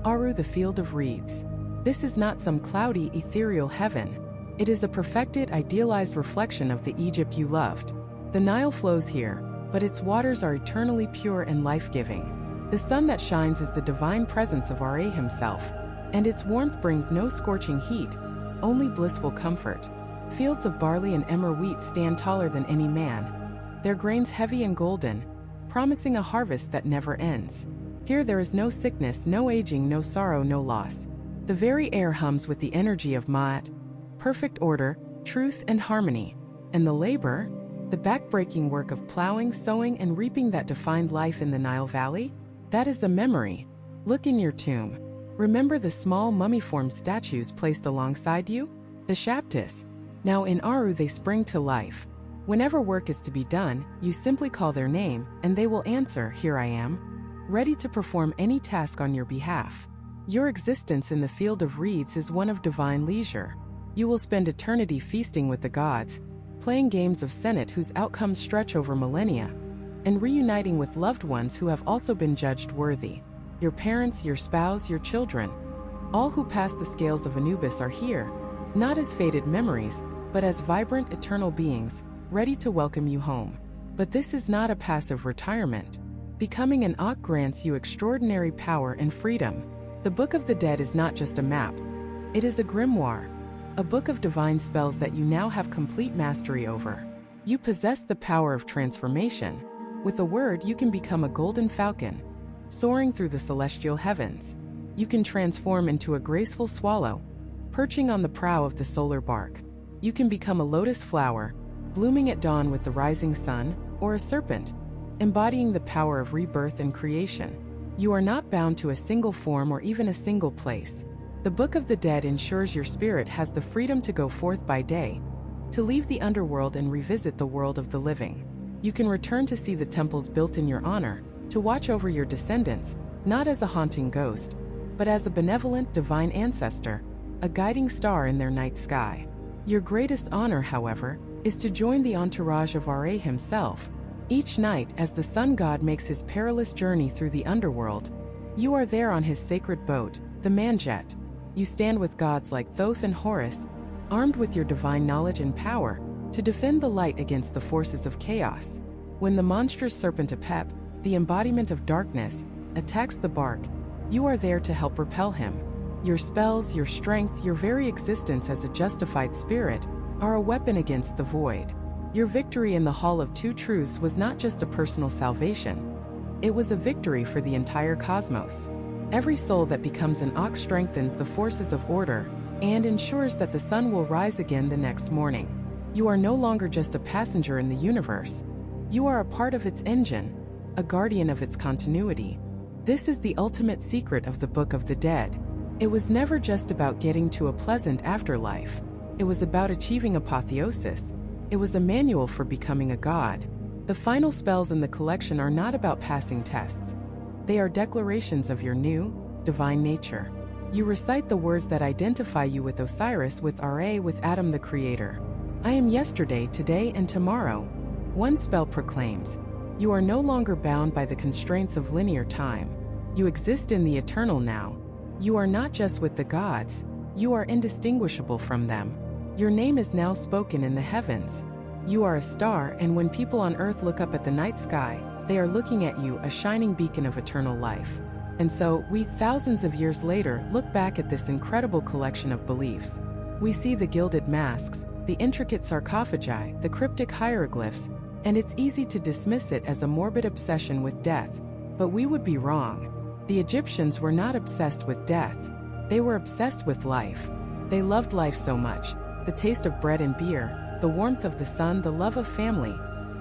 Speaker 1: Aru, the field of reeds. This is not some cloudy, ethereal heaven. It is a perfected, idealized reflection of the Egypt you loved. The Nile flows here, but its waters are eternally pure and life-giving. The sun that shines is the divine presence of Ra himself, and its warmth brings no scorching heat, only blissful comfort. Fields of barley and emmer wheat stand taller than any man, their grains heavy and golden, promising a harvest that never ends. Here there is no sickness, no aging, no sorrow, no loss. The very air hums with the energy of Ma'at, perfect order, truth, and harmony. And the labor, the back-breaking work of plowing, sowing, and reaping that defined life in the Nile Valley, that is a memory. Look in your tomb. Remember the small mummy-formed statues placed alongside you? The Shaptis. Now in Aru they spring to life. Whenever work is to be done, you simply call their name, and they will answer, "Here I am," ready to perform any task on your behalf. Your existence in the field of reeds is one of divine leisure. You will spend eternity feasting with the gods, playing games of Senate whose outcomes stretch over millennia, and reuniting with loved ones who have also been judged worthy. Your parents, your spouse, your children. All who pass the scales of Anubis are here, not as faded memories, but as vibrant, eternal beings, ready to welcome you home. But this is not a passive retirement. Becoming an Akh grants you extraordinary power and freedom. The Book of the Dead is not just a map. It is a grimoire, a book of divine spells that you now have complete mastery over. You possess the power of transformation. With a word, you can become a golden falcon, soaring through the celestial heavens. You can transform into a graceful swallow, perching on the prow of the solar bark. You can become a lotus flower, blooming at dawn with the rising sun, or a serpent, embodying the power of rebirth and creation. You are not bound to a single form or even a single place. The Book of the Dead ensures your spirit has the freedom to go forth by day, to leave the underworld and revisit the world of the living. You can return to see the temples built in your honor, to watch over your descendants, not as a haunting ghost, but as a benevolent divine ancestor, a guiding star in their night sky. Your greatest honor, however, is to join the entourage of Ra himself. Each night, as the sun god makes his perilous journey through the underworld, you are there on his sacred boat, the Manjet. You stand with gods like Thoth and Horus, armed with your divine knowledge and power, to defend the light against the forces of chaos. When the monstrous serpent Apep, the embodiment of darkness, attacks the bark, you are there to help repel him. Your spells, your strength, your very existence as a justified spirit, are a weapon against the void. Your victory in the Hall of Two Truths was not just a personal salvation. It was a victory for the entire cosmos. Every soul that becomes an ox strengthens the forces of order and ensures that the sun will rise again the next morning. You are no longer just a passenger in the universe. You are a part of its engine, a guardian of its continuity. This is the ultimate secret of the Book of the Dead. It was never just about getting to a pleasant afterlife. It was about achieving apotheosis. It was a manual for becoming a god. The final spells in the collection are not about passing tests. They are declarations of your new, divine nature. You recite the words that identify you with Osiris, with Ra, with Adam the Creator. I am yesterday, today, and tomorrow. One spell proclaims, you are no longer bound by the constraints of linear time. You exist in the eternal now. You are not just with the gods, you are indistinguishable from them. Your name is now spoken in the heavens. You are a star, and when people on earth look up at the night sky, they are looking at you, a shining beacon of eternal life. And so, we, thousands of years later, look back at this incredible collection of beliefs. We see the gilded masks, the intricate sarcophagi, the cryptic hieroglyphs, and it's easy to dismiss it as a morbid obsession with death. But we would be wrong. The Egyptians were not obsessed with death. They were obsessed with life. They loved life so much, the taste of bread and beer, the warmth of the sun, the love of family,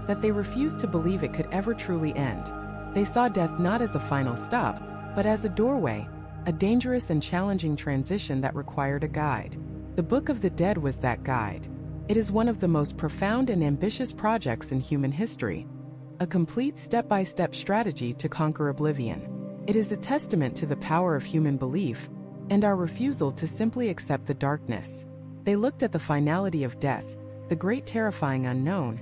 Speaker 1: that they refused to believe it could ever truly end. They saw death not as a final stop, but as a doorway, a dangerous and challenging transition that required a guide. The Book of the Dead was that guide. It is one of the most profound and ambitious projects in human history, a complete step-by-step strategy to conquer oblivion. It is a testament to the power of human belief and our refusal to simply accept the darkness. They looked at the finality of death, the great terrifying unknown,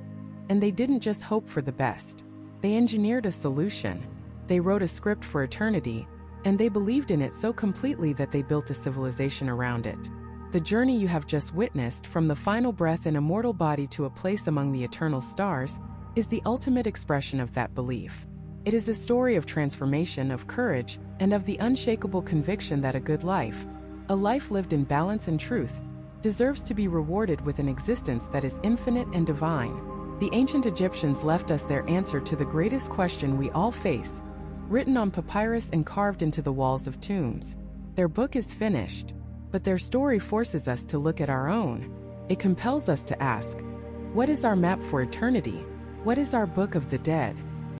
Speaker 1: and they didn't just hope for the best. They engineered a solution. They wrote a script for eternity, and they believed in it so completely that they built a civilization around it. The journey you have just witnessed, from the final breath in a mortal body to a place among the eternal stars, is the ultimate expression of that belief. It is a story of transformation, of courage, and of the unshakable conviction that a good life, a life lived in balance and truth, deserves to be rewarded with an existence that is infinite and divine. The ancient Egyptians left us their answer to the greatest question we all face, written on papyrus and carved into the walls of tombs. Their book is finished, but their story forces us to look at our own. It compels us to ask, what is our map for eternity? What is our Book of the Dead?